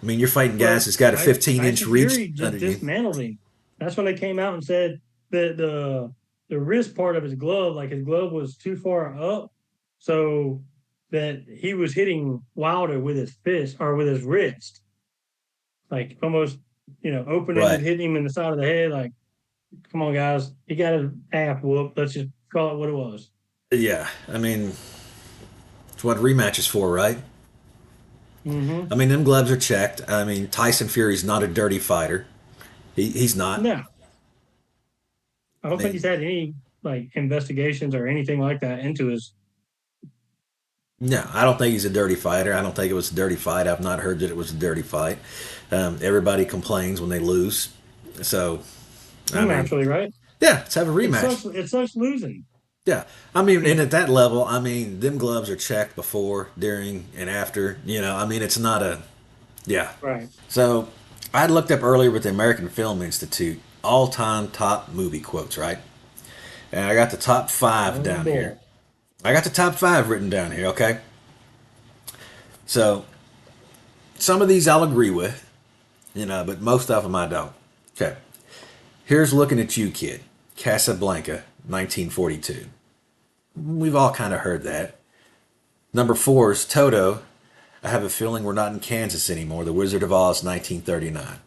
I mean, you're fighting guys Well, that's got a 15-inch Tyson reach Fury just under you. dismantled him. That's when they came out and said that the wrist part of his glove, like his glove was too far up, so that he was hitting Wilder with his fist or with his wrist, like almost open ended, Right. hitting him in the side of the head. Like, come on, guys, he got his ass whooped. Let's just call it what it was. Yeah. I mean, it's what rematch is for, right? I Mm-hmm. mean, them gloves are checked. I mean, Tyson Fury's not a dirty fighter. He's not. No, I I don't think mean, he's had any like investigations or anything like that into his. no, I don't think he's a dirty fighter. I don't think it was a dirty fight. I've not heard that it was a dirty fight. Everybody complains when they lose. So, I mean, Naturally, right? yeah, let's have a It rematch. sucks. It sucks losing. Yeah. I mean, and at that level, I mean, them gloves are checked before, during, and after. I mean, it's not a, yeah. Right. So, I looked up earlier with the American Film Institute all time top movie quotes, right? And I got the top five Oh down here. boy. I got the top five written down here, okay? So, some of these I'll agree with, but most of them I don't. Okay. Here's Looking at You, Kid. Casablanca, 1942. We've all kind of heard that. Number four is Toto. I have a feeling we're not in Kansas anymore. The Wizard of Oz, 1939.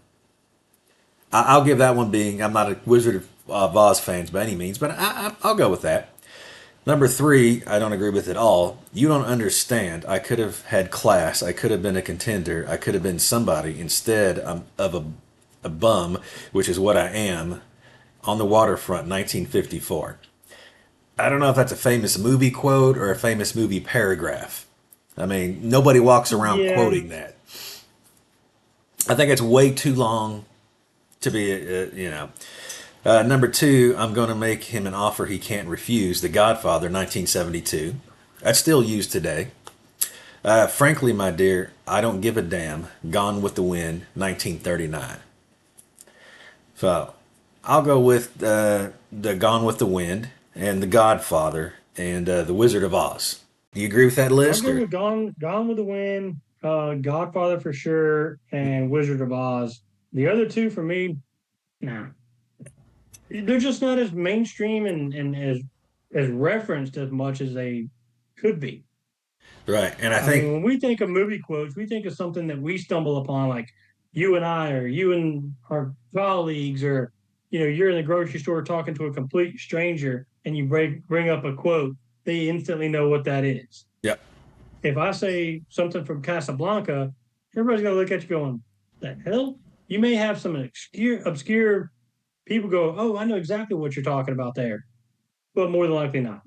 I'll give that one being, I'm not a Wizard of Oz fan by any means, but I'll go with that. Number three, I don't agree with at all. You don't understand. I could have had class. I could have been a contender. I could have been somebody instead of a bum, which is what I am, on the waterfront, 1954. I don't know if that's a famous movie quote or a famous movie paragraph. I mean, nobody walks around Yeah, quoting that. I think it's way too long to be, number two, I'm going to make him an offer he can't refuse. The Godfather, 1972. That's still used today. Frankly, my dear, I don't give a damn. Gone with the Wind, 1939. So I'll go with the Gone with the Wind and the Godfather and the Wizard of Oz. Do you agree with that I'll list, go or? with Gone with the Wind, Godfather for sure, and Wizard of Oz. The other two for me, nah, they're just not as mainstream and as referenced as much as they could be. Right, and I I mean, think, when we think of movie quotes, we think of something that we stumble upon, like you and I, or you and our colleagues, or you're in the grocery store talking to a complete stranger, and you bring up a quote, they instantly know what that is. yeah, If I say something from Casablanca, everybody's gonna look at you going, "The hell?" You may have some obscure people go, "Oh, I know exactly what you're talking about there," but more than likely not.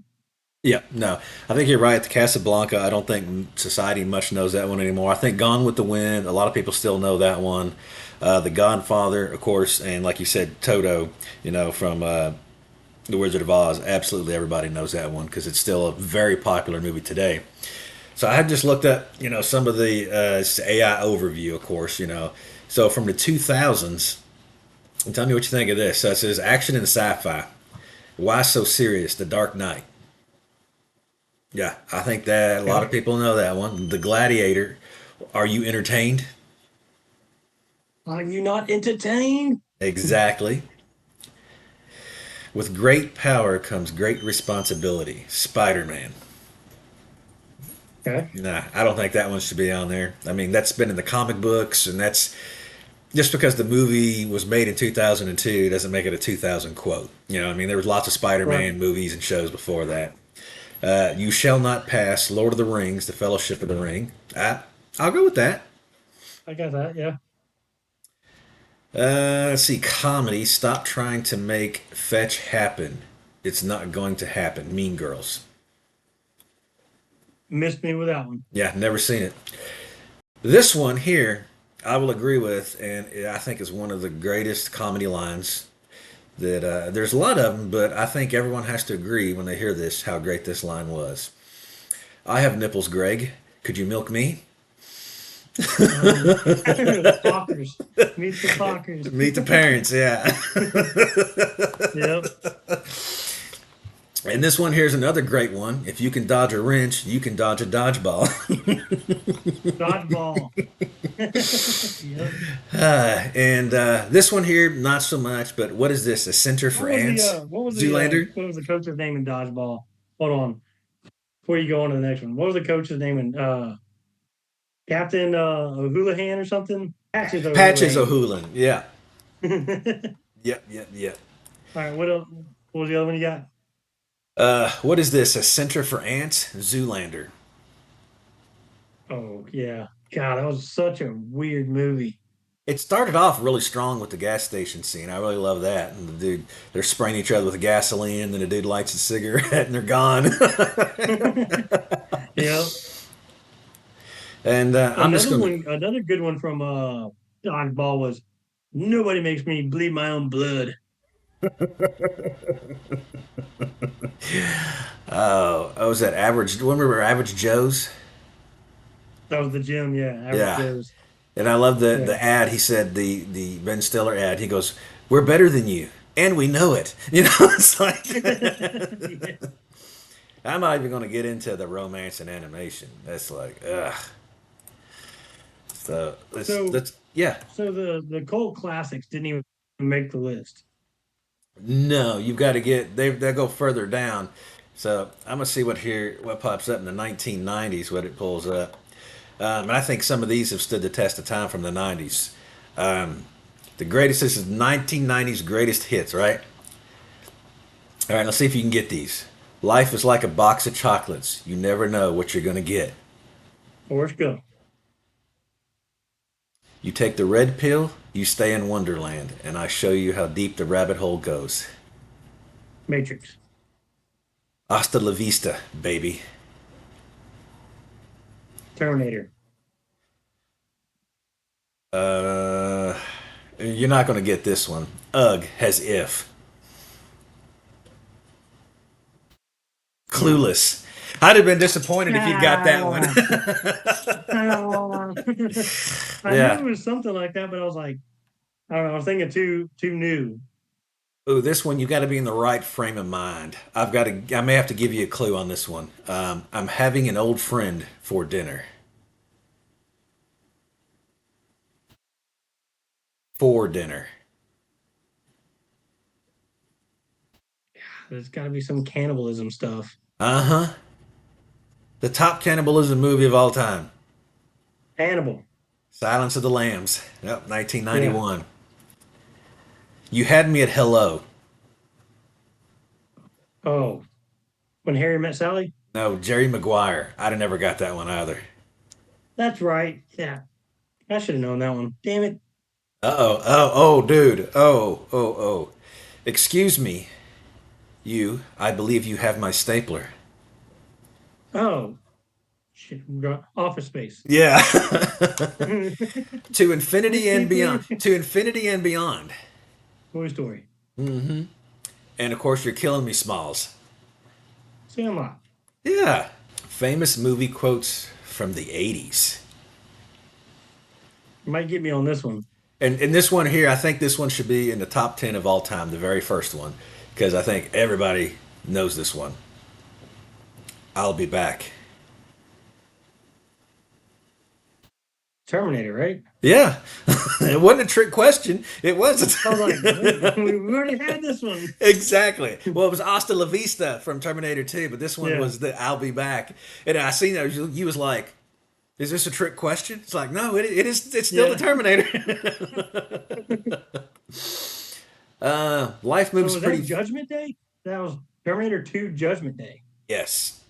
yeah, no, I think you're right. The Casablanca, I don't think society much knows that one anymore. I think Gone with the Wind, a lot of people still know that one. The Godfather, of course, and like you said, Toto, from The Wizard of Oz. Absolutely, everybody knows that one because it's still a very popular movie today. So I had just looked at, some of the AI overview, of course, So from the 2000s, and tell me what you think of this. So it says action and sci-fi. Why so serious? The Dark Knight. Yeah, I think that a lot of Okay. people know that one. The Gladiator. Are you entertained? Are you not entertained? Exactly. With great power comes great responsibility. Spider-Man. Okay. Nah, I don't think that one should be on there. I mean, that's been in the comic books, and that's just because the movie was made in 2002 doesn't make it a 2000 quote. I mean, there was lots of Right. Spider-Man movies and shows before that. You shall not pass. Lord of the Rings, The Fellowship of the Ring. I'll go with that. I got that. Yeah. Let's see, comedy. Stop trying to make fetch happen. It's not going to happen. Mean Girls. Missed me with that one. Yeah, never seen it. This one here, I will agree with, and I think is one of the greatest comedy lines. That there's a lot of them, but I think everyone has to agree when they hear this how great this line was. I have nipples, Greg. Could you milk me? The Talkers. Meet the Talkers. Meet the parents, yeah. Yep. And this one here's another great one. If you can dodge a wrench, you can dodge a dodgeball. Dodgeball. Yep. And this one here, not so much. But what is this? A center for ants? Zoolander? What was the coach's name in dodgeball? Hold on. Before you go on to the next one. What was the coach's name in Captain O'Houlihan or something? Patches Patches O'Houlihan. O'Houlihan. Yeah. All Yep. Yep. Yep. right, what else? What was the other one you got? What is this? A center for ants? Zoolander. Oh yeah. God, that was such a weird movie. It started off really strong with the gas station scene. I really love that. And the dude, they're spraying each other with gasoline, and then the dude lights a cigarette, and they're gone. Yep. And I'm just gonna. Another good one from Dodgeball was nobody makes me bleed my own blood. Oh, was that average? Remember Average Joe's? That was the gym, yeah. Average Yeah. Joe's. And I love the Yeah. the ad. He said the Ben Stiller ad. He goes, "We're better than you, and we know it." It's like Yeah. I'm not even going to get into the romance and animation. That's like, ugh. So So let's yeah. so the cult classics didn't even make the list. No, you've got to get they go further down. So I'm gonna see what pops up in the 1990s. What it pulls up. And I think some of these have stood the test of time from the 90s. The greatest, this is 1990s greatest hits, right? All right, let's see if you can get these. Life is like a box of chocolates. You never know what you're going to get. Forrest Gump, You take the red pill, you stay in Wonderland, and I show you how deep the rabbit hole goes. Matrix, Hasta la vista, baby. Terminator, Uh, you're not going to get this one. Ugh, has if. no. Clueless. I'd have been disappointed if you'd got that one. Ah, ah. I knew Yeah. it was something like that, but I was like, I don't know. I was thinking too new. Ooh, this one you got to be in the right frame of mind. I may have to give you a clue on this one. I'm having an old friend for dinner. For dinner. There's got to be some cannibalism stuff. Uh huh. The top cannibalism movie of all time. Hannibal. Silence of the Lambs. Yep, Yeah. 1991. You had me at hello. Oh, when Harry met Sally. No, Jerry Maguire. I'd have never got that one either. That's right. Yeah, I should have known that one. Damn it. Uh oh. Oh, dude. Oh. Excuse me. You, I believe you have my stapler. Oh, shit. Office Space. Yeah. Toy To infinity and beyond. To infinity and beyond. Story. And of course, you're killing me, Smalls. Sandlot. Yeah. Famous movie quotes from the 80s. You might get me on this one. And this one here, I think this one should be in the top 10 of all time, the very first one, because I think everybody knows this one. I'll be back. Terminator, right? Yeah. It wasn't a trick question. It wasn't. I was like, wait, we already had this one. Exactly. Well, it was Hasta la Vista from Terminator 2, but this one Yeah. was the I'll be back. And I seen that you was like, is this a trick question? It's like, no, it is. It's still the Yeah. Terminator. Life So moves was that pretty. Judgment Day? That was Terminator 2 Judgment Day. Yes.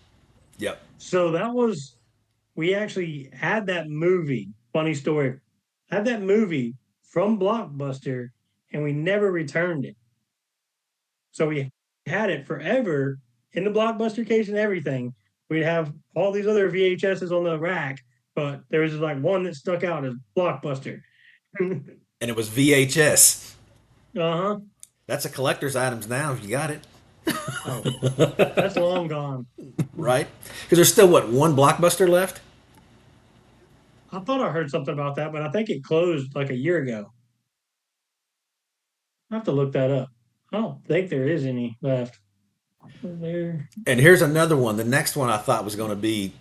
Yep. So that was, we actually had that movie. Funny story. Had that movie from Blockbuster and we never returned it. So we had it forever in the Blockbuster case and everything. We'd have all these other VHSs on the rack, but there was just like one that stuck out as Blockbuster. And it was VHS. Uh-huh. That's a collector's items now if you got it, Oh, that's long gone. right? Because there's still what one blockbuster left. I thought I heard something about that, but I think it closed like a year ago. I have to look that up. I don't think there is any left. There. And here's another one. The next one I thought was going to be.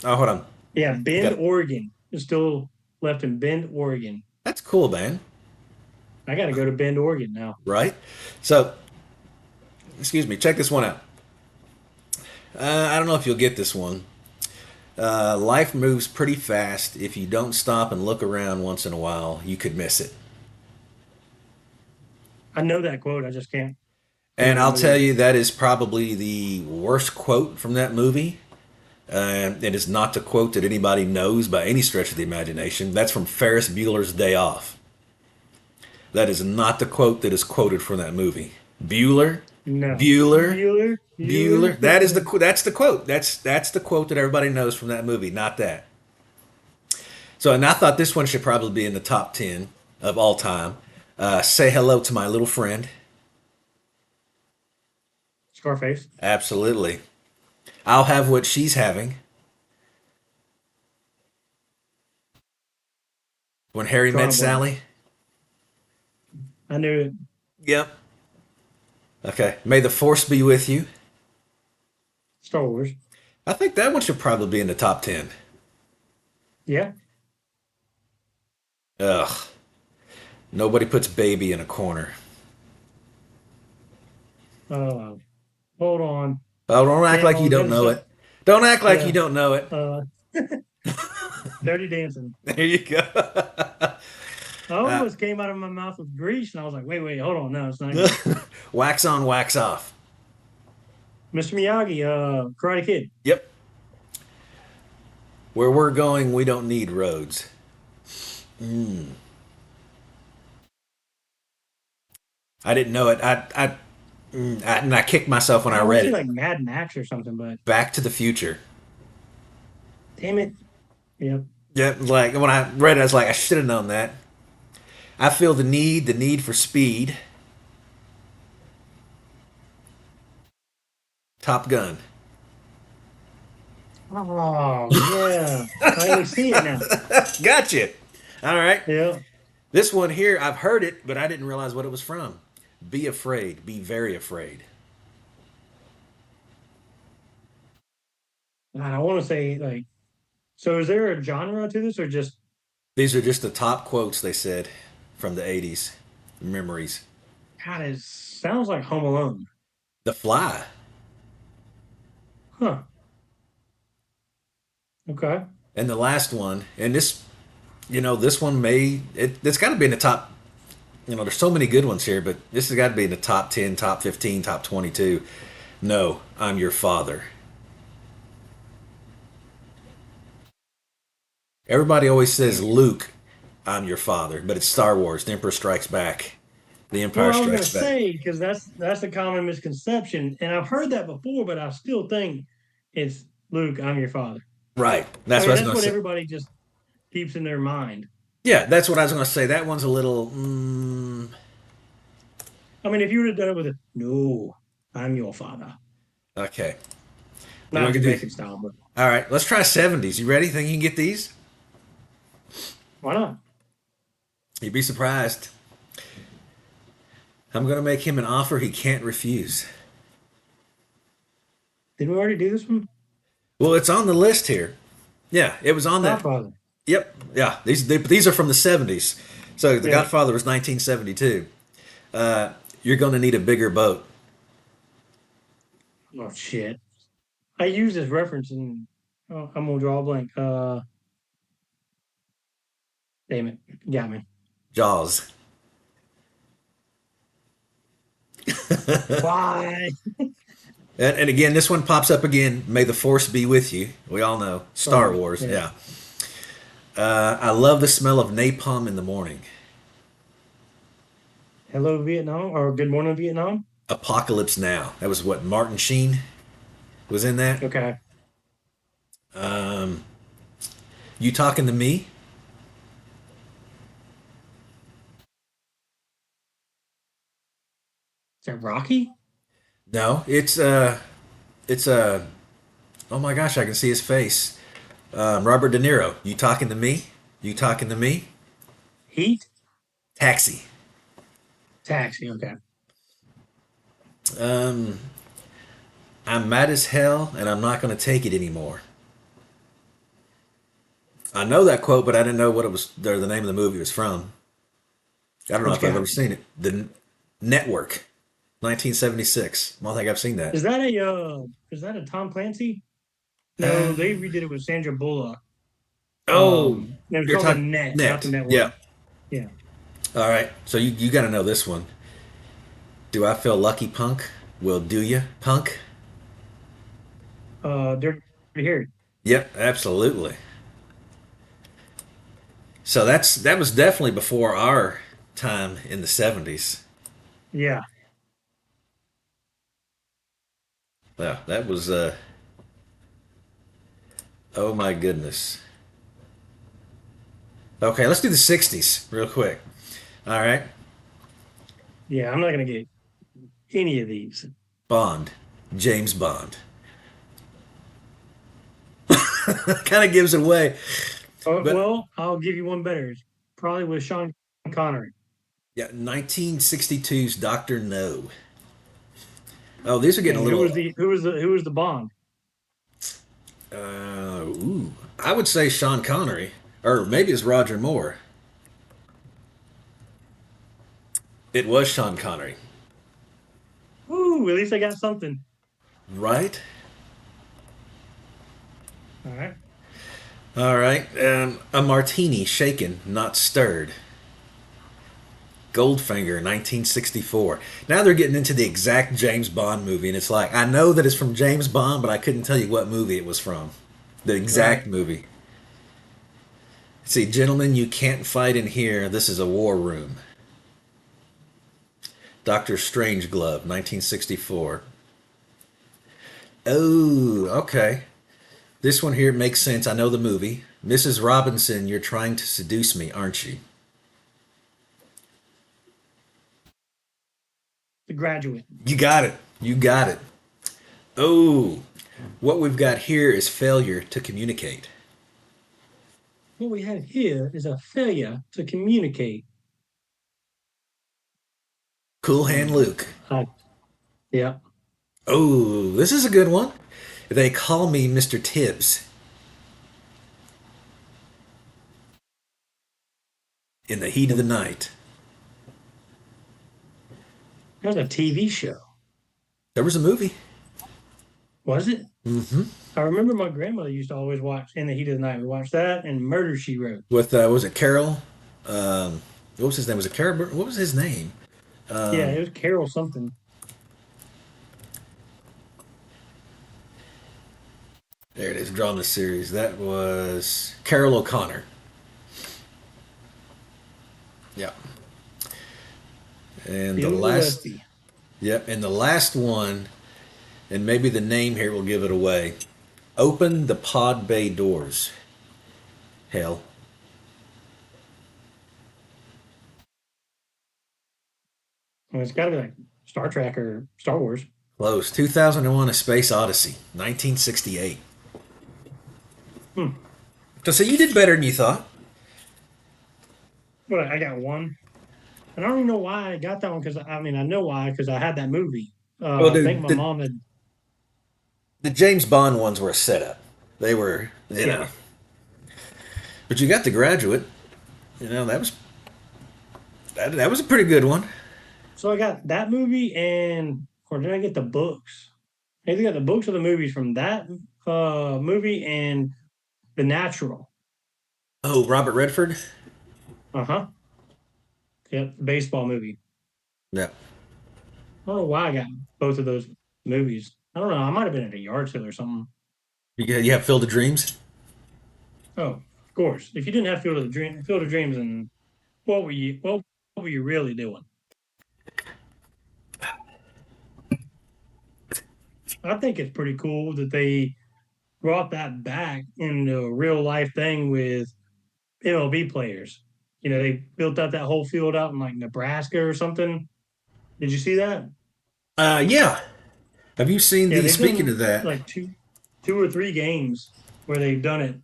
Oh, hold on. Yeah, I got Bend, it. Oregon. It's still left in Bend, Oregon. That's cool, man. I got to go to Bend, Oregon now. Right? So, excuse me. Check this one out. I don't know if you'll get this one. Life moves pretty fast. If you don't stop and look around once in a while, you could miss it. I know that quote. I just can't think And of the I'll tell movie. you, that is probably the worst quote from that movie. It is not the quote that anybody knows by any stretch of the imagination. That's from Ferris Bueller's Day Off. That is not the quote that is quoted from that movie. Bueller, No. Bueller, Bueller, Bueller. That is Bueller. that's the quote. That's the quote that everybody knows from that movie. Not that. So, and I thought this one should probably be in the top 10 of all time. Say hello to my little friend. Scarface. Absolutely. I'll have what she's having. When Harry Drawing met a blank. Sally. I knew it. Yep. Okay. May the force be with you. Star Wars. I think that one should probably be in the top 10. Yeah. Ugh. Nobody puts baby in a corner. Uh, hold on. Oh, don't act Damn, like I you was don't gonna know say, it. Don't act like you yeah. don't know it. Uh, Dirty Dancing. There you go. I Uh, almost came out of my mouth with grease, and I was like, wait, hold on, no, it's not good. wax on, wax off. Mr. Miyagi, Karate Kid. Yep. Where we're going, we don't need roads. Mm. I didn't know it. And I kicked myself when I I want to read say it. like Mad Max or something, but Back to the Future. damn it. Yep. Yeah, like when I read it, I was like, I should have known that. I feel the need for speed. Top Gun. Oh, yeah. I only see it now. Gotcha. All right. Yeah. This one here, I've heard it, but I didn't realize what it was from. Be afraid. Be very afraid. I want to say like, so is there a genre to this or just These are just the top quotes they said from the 80s. Memories. God, it sounds like Home Alone. The Fly. Huh. Okay. And the last one, and this, this one it's got to be in the top. There's so many good ones here, but this has got to be in the top 10, top 15, top 22. No, I'm your father. Everybody always says, Damn it. Luke, I'm your father, but it's Star Wars. The Emperor Strikes Back. The Empire Well, I was gonna Strikes Back. say because that's a common misconception, and I've heard that before, but I still think it's Luke, I'm your father. Right. I That's what mean, I was that's going to what say. everybody just keeps in their mind. Yeah, that's what I was going to say. That one's a little. I mean, if you would have done it with a no, I'm your father, Okay. You not want to do? Jamaican style, but All right. Let's try 70s. You ready? Think you can get these? why not? You'd be surprised. I'm going to make him an offer he can't refuse. Did we already do this one? Well, it's on the list here. Yeah, it was on that. Godfather. Yep. Yeah. These are from the 70s. So The Yeah. Godfather was 1972. You're going to need a bigger boat. Oh shit. I use this reference and oh, I'm gonna draw a blank. Damn it, got me. Jaws. Why? And again, this one pops up again. May the force be with you. We all know Star Star Wars. Wars. Yeah. Yeah. I love the smell of napalm in the morning. Hello Vietnam or Good Morning Vietnam. Apocalypse Now. That was what Martin Sheen was in that. Okay. Um, you talking to me? Is that Rocky? No, it's oh my gosh, I can see his face. Robert De Niro. You talking to me? You talking to me? Heat, Taxi. Taxi. Okay. Um, I'm mad as hell, and I'm not going to take it anymore. I know that quote, but I didn't know what it was. Or the name of the movie was from. I don't know What you if I've got? ever seen it. The Network, 1976. I don't think I've seen that. Is that a Tom Clancy? Uh, No, they redid it with Sandra Bullock. oh, It was you're called the talking Net, not the Net. Network. Yeah. Yeah. All right. So you got to know this one. Do I feel lucky, punk? Well, do you, punk? Dirty Harry. Yep, absolutely. So that was definitely before our time in the 70s. Yeah. Yeah, that was oh my goodness. Okay, let's do the 60s real quick. All right. Yeah. I'm not gonna get any of these. Bond. James Bond. Kind of gives it away. But Well, I'll give you one better. It's probably with Sean Connery. yeah, 1962's Doctor No. Oh, these are getting a And little who was the Bond? ooh. I would say Sean Connery or maybe it's Roger Moore. It was Sean Connery. Ooh, at least I got something. Right? All right. All right. A martini shaken, not stirred. Goldfinger, 1964. Now they're getting into the exact James Bond movie, and it's like, I know that it's from James Bond, but I couldn't tell you what movie it was from. The Right. exact movie. See, gentlemen, you can't fight in here. This is a war room. Doctor Strangeglove, 1964. Oh, okay. This one here makes sense. I know the movie. Mrs. Robinson, you're trying to seduce me, aren't you? The Graduate. You got it. You got it. Oh, what we've got here is failure to communicate. What we have here is a failure to communicate. Cool Hand Luke. Uh, yeah. Oh, this is a good one. They call me Mr. Tibbs in the heat of the night. That was a TV show. There was a movie. Was it? Mm-hmm. I remember my grandmother used to always watch In the Heat of the Night. We watched that and Murder She Wrote. With was it Carol? Um, what was his name? Was it Carol? What was his name? Yeah, it was Carol something. There it is. Drama series. That was Carol O'Connor. Yeah. And the Bill last, Gillespie. yep. And the last one, and maybe the name here will give it away. Open the pod bay doors. Hell, Well, it's got to be like Star Trek or Star Wars. close. 2001: A Space Odyssey, 1968. Hmm. So you did better than you thought. But I got one. And I don't even know why I got that one because I mean, I know why because I had that movie. Well, I think dude, my mom had, the James Bond ones were a setup. They were, you yeah. know. But you got The Graduate. You know that was a pretty good one. So I got that movie and, or did I get the books? I either got the books or the movies from that movie and The Natural. Oh, Robert Redford. Uh huh. Yep. Baseball movie. Yeah. I don't know why I got both of those movies. I don't know. I might have been at a yard sale or something. You have Field of Dreams. Oh, of course. If you didn't have Field of Dreams, and what were you really doing? I think it's pretty cool that they brought that back into a real life thing with MLB players. You know, they built out that whole field out in like Nebraska or something. Did you see that? Yeah. Have you seen Yeah, the? they've Speaking done of that, like two or three games where they've done it.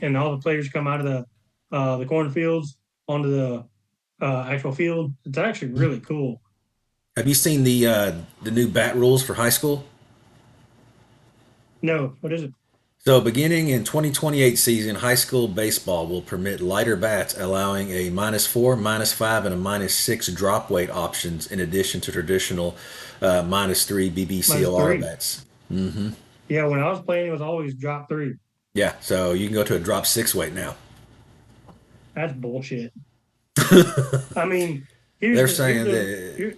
And all the players come out of the cornfields onto the actual field. It's actually really cool. Have you seen the new bat rules for high school? No, what is it? So, beginning in 2028 season, high school baseball will permit lighter bats, allowing a -4, -5, and a -6 drop weight options in addition to traditional -3 Minus BBCOR three. bats. Yeah, when I was playing, it was always drop three. Yeah, so you can go to a drop 6 weight now. That's bullshit. I mean, They're saying that, here,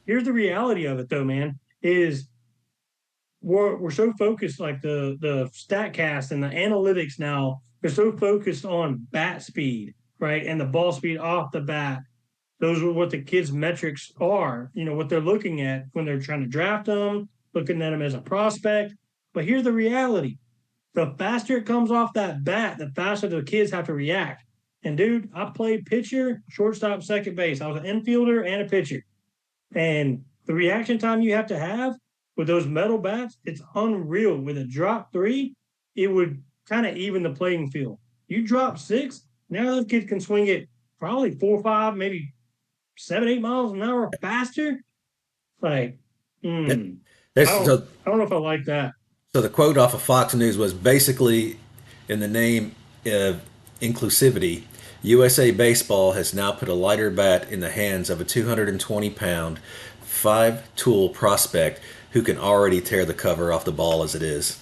here's the reality of it though, man, is we're so focused, like the statcast and the analytics now, they're so focused on bat speed, right? And the ball speed off the bat. Those are what the kids' metrics are, what they're looking at when they're trying to draft them, looking at them as a prospect. But here's the reality. The faster it comes off that bat, the faster the kids have to react. And dude, I played pitcher, shortstop, second base. I was an infielder and a pitcher. And the reaction time you have to have with those metal bats, it's unreal. With a drop three, it would kind of even the playing field. You drop six, now those kids can swing it probably 4 or 5, maybe 7, 8 miles an hour faster. Like, mm, I this, don't, so, I don't know if I like that. so the quote off of Fox News was basically in the name of inclusivity. USA Baseball has now put a lighter bat in the hands of a 220-pound, five-tool prospect who can already tear the cover off the ball as it is.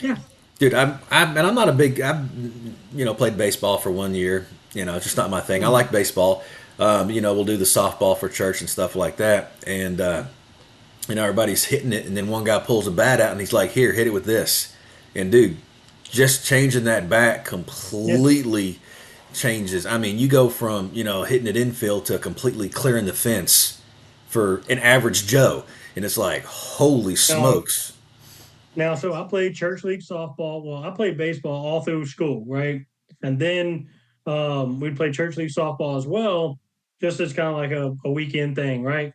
Yeah, Dude, and I'm not a big, played baseball for 1 year. It's just not my thing. I mm, like baseball. We'll do the softball for church and stuff like that. And, everybody's hitting it. And then one guy pulls a bat out and he's like, here, hit it with this. And, dude, just changing that bat yeah. completely changes. I mean, you go from, hitting it infield to completely clearing the fence for an average Joe. And it's like, holy Now, smokes. so I played church league softball. Well, I played baseball all through school, right? And then we played church league softball as well, just as kind of like a weekend thing, right?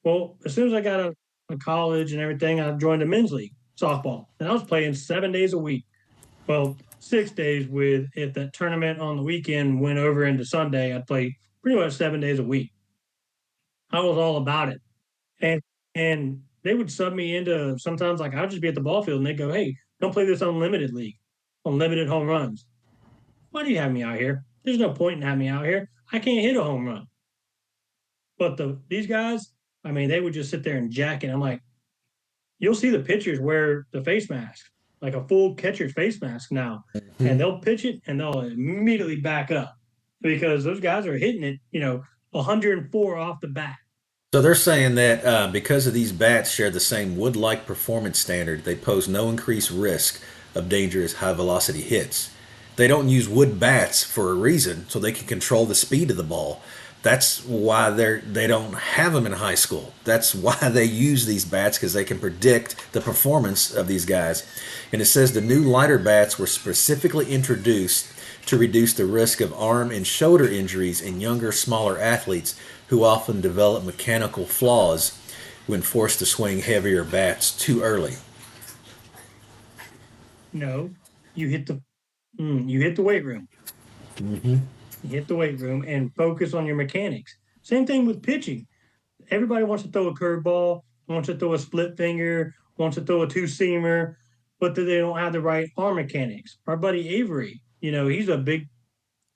Well, as soon as I got out of college and everything, I joined the men's league softball, and I was playing 7 days a week. Well, 6 days with if that tournament on the weekend went over into Sunday, I'd play pretty much 7 days a week. I was all about it, and they would sub me into sometimes like I'd just be at the ball field and they'd go, "Hey, don't play this unlimited league, unlimited home runs. Why do you have me out here? There's no point in having me out here. I can't hit a home run." But these guys, I mean, they would just sit there and jack it. I'm like, you'll see the pitchers wear the face mask, like a full catcher's face mask now, and they'll pitch it and they'll immediately back up because those guys are hitting it, 104 off the bat. So they're saying that because of these bats share the same wood-like performance standard, they pose no increased risk of dangerous high-velocity hits. They don't use wood bats for a reason, so they can control the speed of the ball. That's why they don't have them in high school. That's why they use these bats because they can predict the performance of these guys. And it says the new lighter bats were specifically introduced to reduce the risk of arm and shoulder injuries in younger, smaller athletes who often develop mechanical flaws when forced to swing heavier bats too early. No, you hit the you hit the weight room. You hit the weight room and focus on your mechanics. Same thing with pitching. Everybody wants to throw a curveball, wants to throw a split finger, wants to throw a two seamer, but they don't have the right arm mechanics. Our buddy Avery, he's a big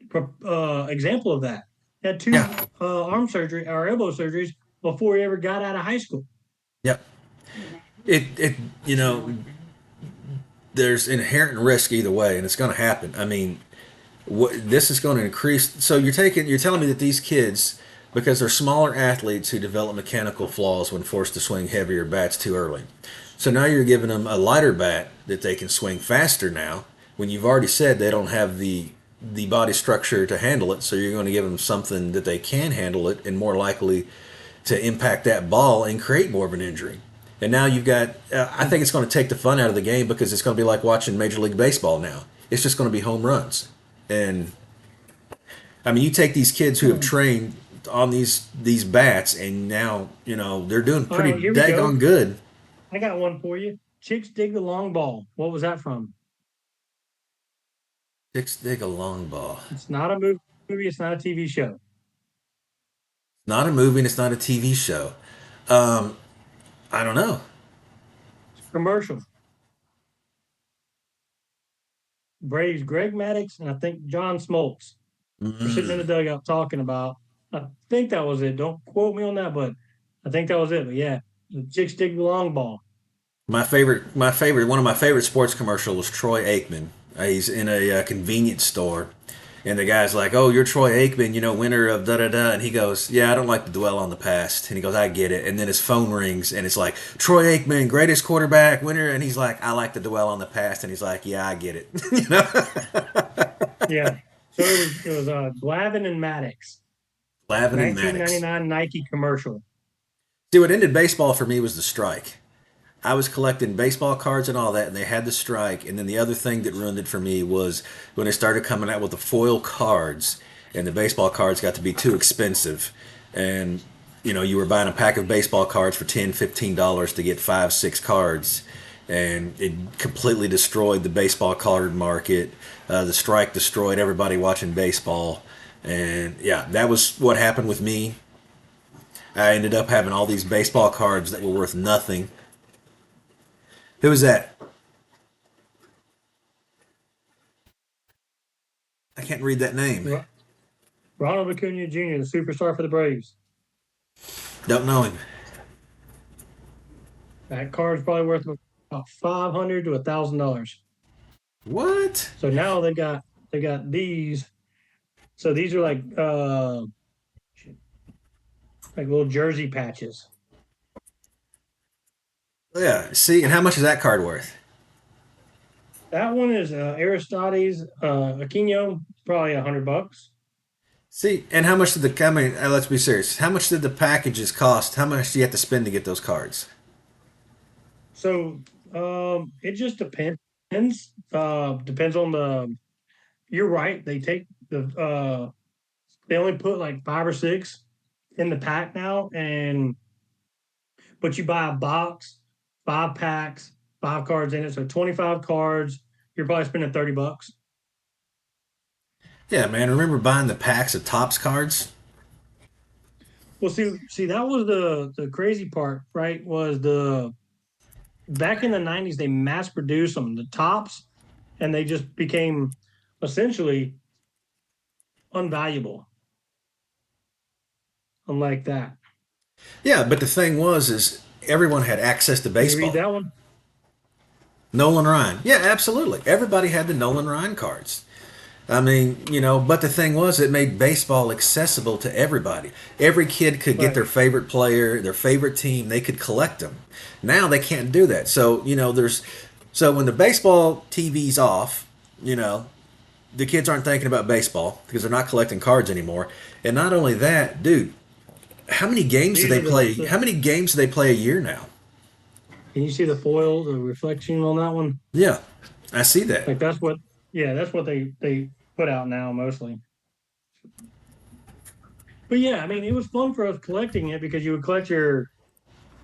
example of that. He had two Yeah. arm surgery or elbow surgeries before he ever got out of high school. Yep. It there's inherent risk either way, and it's going to happen. I mean, this is going to increase. So you're telling me that these kids, because they're smaller athletes who develop mechanical flaws when forced to swing heavier bats too early. So now you're giving them a lighter bat that they can swing faster now, when you've already said they don't have the body structure to handle it. So you're going to give them something that they can handle it and more likely to impact that ball and create more of an injury. And now you've got, I think it's going to take the fun out of the game because it's going to be like watching Major League Baseball now. It's just going to be home runs. And I mean, you take these kids who have Hmm. trained on these bats, and now they're doing All pretty right, here we go. daggone good. I got one for you. Chicks Dig the Long Ball. What was that from? Six dig a long ball. It's not a movie. It's not a TV show. Not a movie and it's not a TV show. Um, I don't know. It's a commercial. Braves Greg Maddux and I think John Smoltz were sitting in Mm. the dugout talking about. I think that was it. Don't quote me on that, but I think that was it. But yeah, the Chicks Dig the Long Ball. One of my favorite sports commercials was Troy Aikman. He's in a convenience store, and the guy's like, "Oh, you're Troy Aikman, winner of da da da," and he goes, "Yeah, I don't like to dwell on the past," and he goes, "I get it," and then his phone rings, and it's like, "Troy Aikman, greatest quarterback, winner," and he's like, "I like to dwell on the past," and he's like, "Yeah, I get it," you know. Yeah. So it was Glavin and Maddox, Lavin and Maddox. 1999 Nike commercial. See, what ended baseball for me was the strike. I was collecting baseball cards and all that, and they had the strike. And then the other thing that ruined it for me was when they started coming out with the foil cards, and the baseball cards got to be too expensive. And you were buying a pack of baseball cards for $10, $15 to get 5, 6 cards, and it completely destroyed the baseball card market. The strike destroyed everybody watching baseball, and yeah, that was what happened with me. I ended up having all these baseball cards that were worth nothing. Who was that? I can't read that name. Ronald Acuna Jr., the superstar for the Braves. Don't know him. That card's probably worth about $500 to $1,000. What? So now they got these. So these are like little jersey patches. Yeah. See, and how much is that card worth? That one is Aristides Aquino, probably $100. See, and how much did the? I mean, let's be serious. How much did the packages cost? How much do you have to spend to get those cards? So it just depends. Depends on the. You're right. They only put like 5 or 6 in the pack now, and but you buy a box, 5 packs, 5 cards in it, so 25 cards. You're probably spending $30. Yeah, man. Remember buying the packs of tops cards? Well, see, that was the crazy part, right? Was the back in the '90s they mass produced them, the tops, and they just became essentially unvaluable. Unlike that, Yeah, but the thing was, is everyone had access to can you read baseball. that one? Nolan Ryan. Yeah, absolutely. Everybody had the Nolan Ryan cards. I mean, but the thing was, it made baseball accessible to everybody. Every kid could get their Right. favorite player, their favorite team. They could collect them. Now they can't do that. So so when the baseball TV's off, you know, the kids aren't thinking about baseball because they're not collecting cards anymore. And not only that, dude, how many games do These they are play? How many games do they play a year now? can you see the foil, the reflection on that one? Yeah, I see that. Like that's what they put out now mostly. But yeah, I mean, it was fun for us collecting it because you would collect your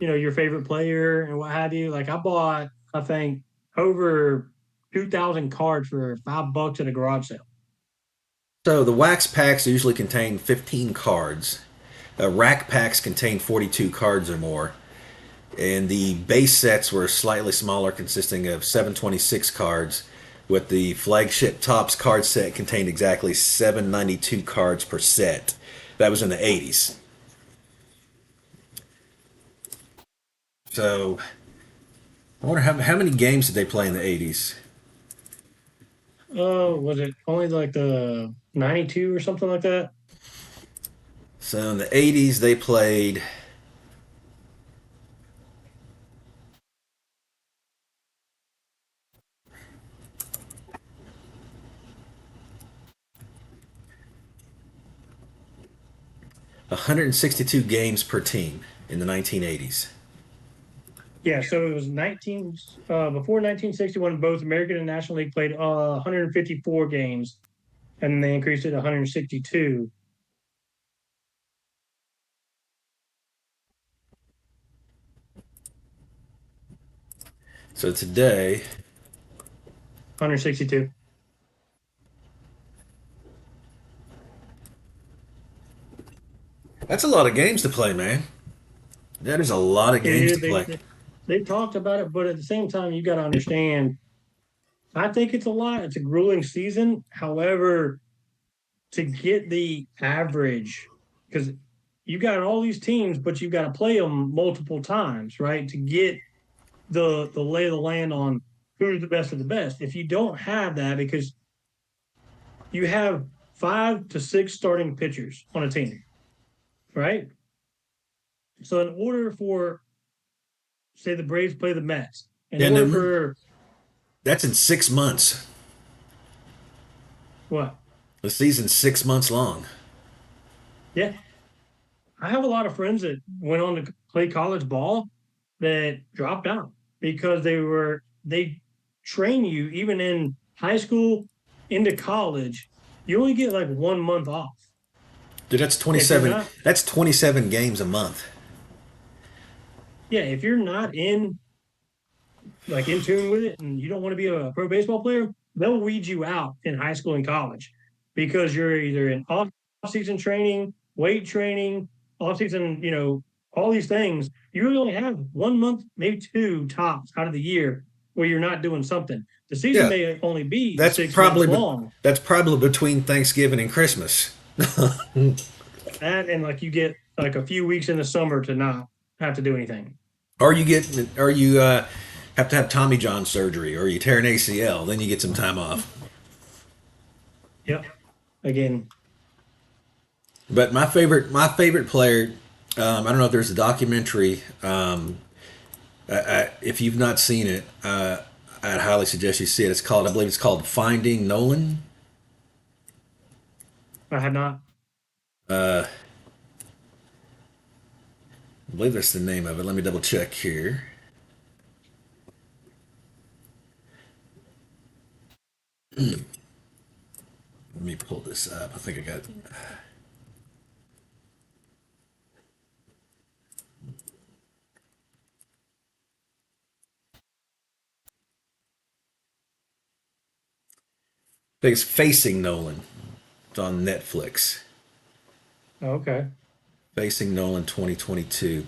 favorite player and what have you. Like I bought, I think, over 2,000 cards for $5 at a garage sale. So the wax packs usually contain 15 cards. Rack packs contain 42 cards or more. And the base sets were slightly smaller, consisting of 726 cards, with the flagship tops card set contained exactly 792 cards per set. That was in the 80s. So I wonder how many games did they play in the 80s? Oh, was it only like the 92 or something like that? So in the 80s they played 162 games per team in the 1980s. Yeah, so it was 19 before 1961. Both American and National League played 154 games, and they increased it to 162. So today, 162. that's a lot of games to play, man. That is a lot of It games is. to play. They talked about it, but at the same time, you got to understand. I think it's a lot. It's a grueling season. However, to get the average, because you got all these teams, but you've got to play them multiple times, right? To get the lay of the land on who's the best of the best. If you don't have that, because you have 5 to 6 starting pitchers on a team, right? So in order for, say, the Braves play the Mets, in And order then for that's in 6 months. what? The season's 6 months long. Yeah, I have a lot of friends that went on to play college ball that dropped out because they train you even in high school into college. You only get like 1 month off. Dude, that's If you're 27. not, That's 27 games a month. yeah, if you're not in like in tune with it and you don't want to be a pro baseball player, they'll weed you out in high school and college because you're either in off season training, weight training, off season, all these things. You really only have 1 month, maybe two tops out of the year where you're not doing something. The season Yeah, may only be that's 6 months probably long. that's probably between Thanksgiving and Christmas. That and like you get like a few weeks in the summer to not have to do anything. Or you have to have Tommy John surgery, or you tear an ACL, then you get some time off. Yep. Again, But my favorite player, I don't know if there's a documentary. If you've not seen it, I'd highly suggest you see it. I believe it's called Finding Nolan. I had not. I believe that's the name of it. Let me double check here. Let me pull this up. I think I got. I think it's Facing Nolan. It's on Netflix. Okay. Facing Nolan 2022.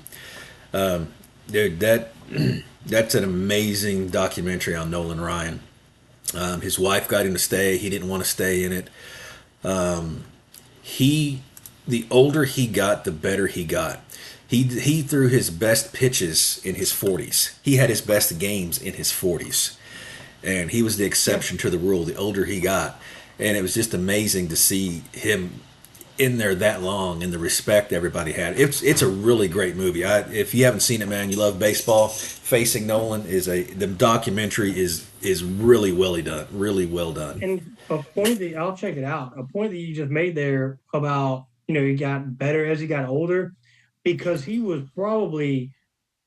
Dude, that's an amazing documentary on Nolan Ryan. His wife got him to stay. He didn't want to stay in it. He, the older he got, the better he got. He threw his best pitches in his 40s. He had his best games in his 40s, and he was the Yeah. exception to the rule. The older he got, and it was just amazing to see him in there that long and the respect everybody had. It's a really great movie. If you haven't seen it, man, you love baseball. Facing Nolan the documentary is really well done, really well done. And a point that I'll check it out. A point that you just made there about, he got better as he got older because he was probably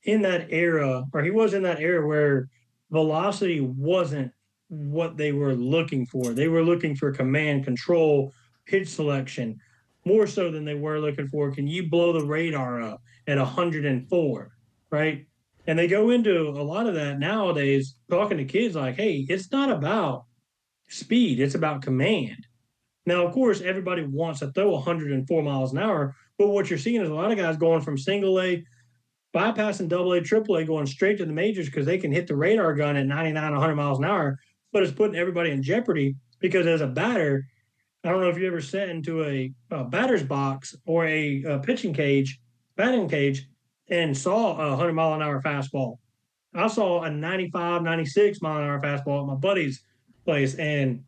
in that era, or he was in that era where velocity wasn't what they were looking for. They were looking for command, control, pitch selection, more so than they were looking for. Can you blow the radar up at 104, right? And they go into a lot of that nowadays, talking to kids like, hey, it's not about speed, it's about command. Now, of course, everybody wants to throw 104 miles an hour, but what you're seeing is a lot of guys going from single A, bypassing double A, triple A, going straight to the majors because they can hit the radar gun at 99, 100 miles an hour, but it's putting everybody in jeopardy because as a batter, I don't know if you ever sat into a batter's box or a pitching cage, batting cage, and saw a 100-mile-an-hour fastball. I saw a 95, 96-mile-an-hour fastball at my buddy's place, and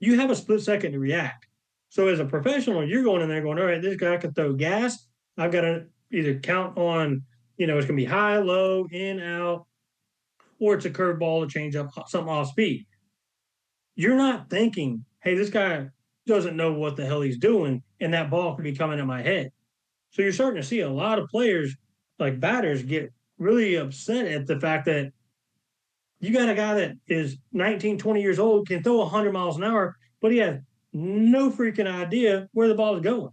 you have a split second to react. So as a professional, you're going in there going, all right, this guy can throw gas. I've got to either count on, it's going to be high, low, in, out, or it's a curveball to change up something off speed. You're not thinking, hey, this guy doesn't know what the hell he's doing, and that ball could be coming at my head. So you're starting to see a lot of players, like batters, get really upset at the fact that you got a guy that is 19, 20 years old, can throw 100 miles an hour, but he has no freaking idea where the ball is going.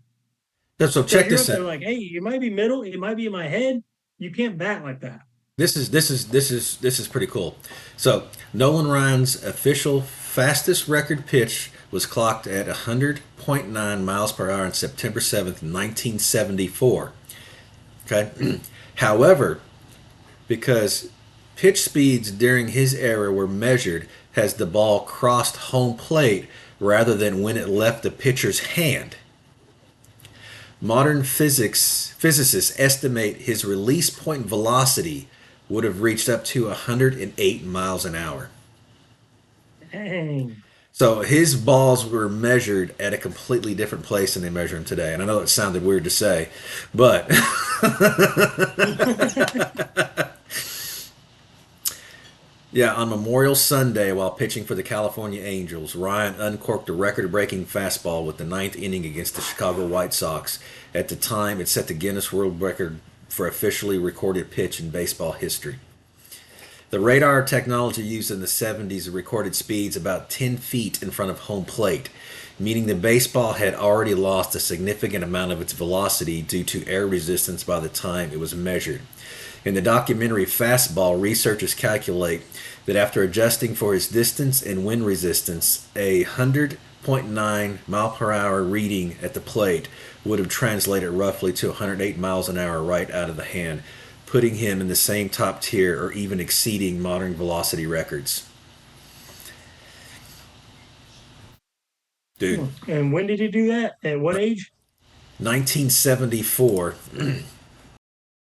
So So check you're this up there out. like, hey, it might be middle, it might be in my head. You can't bat like that. This is pretty cool. So Nolan Ryan's official fastest record pitch was clocked at 100.9 miles per hour on September 7th, 1974. Okay. However, because pitch speeds during his era were measured as the ball crossed home plate rather than when it left the pitcher's hand. Modern physicists estimate his release point velocity would have reached up to 108 miles an hour. Dang. So his balls were measured at a completely different place than they measure them today. And I know it sounded weird to say, but yeah, on Memorial Sunday, while pitching for the California Angels, Ryan uncorked a record breaking fastball with the ninth inning against the Chicago White Sox. At the time, it set the Guinness World Record for officially recorded pitch in baseball history. The radar technology used in the 70s recorded speeds about 10 feet in front of home plate, meaning the baseball had already lost a significant amount of its velocity due to air resistance by the time it was measured. In the documentary Fastball, researchers calculate that after adjusting for its distance and wind resistance, a 100.9 mile per hour reading at the plate would have translated roughly to 108 miles an hour right out of the hand, putting him in the same top tier or even exceeding modern velocity records. Dude, And when did he do that? At what age? 1974.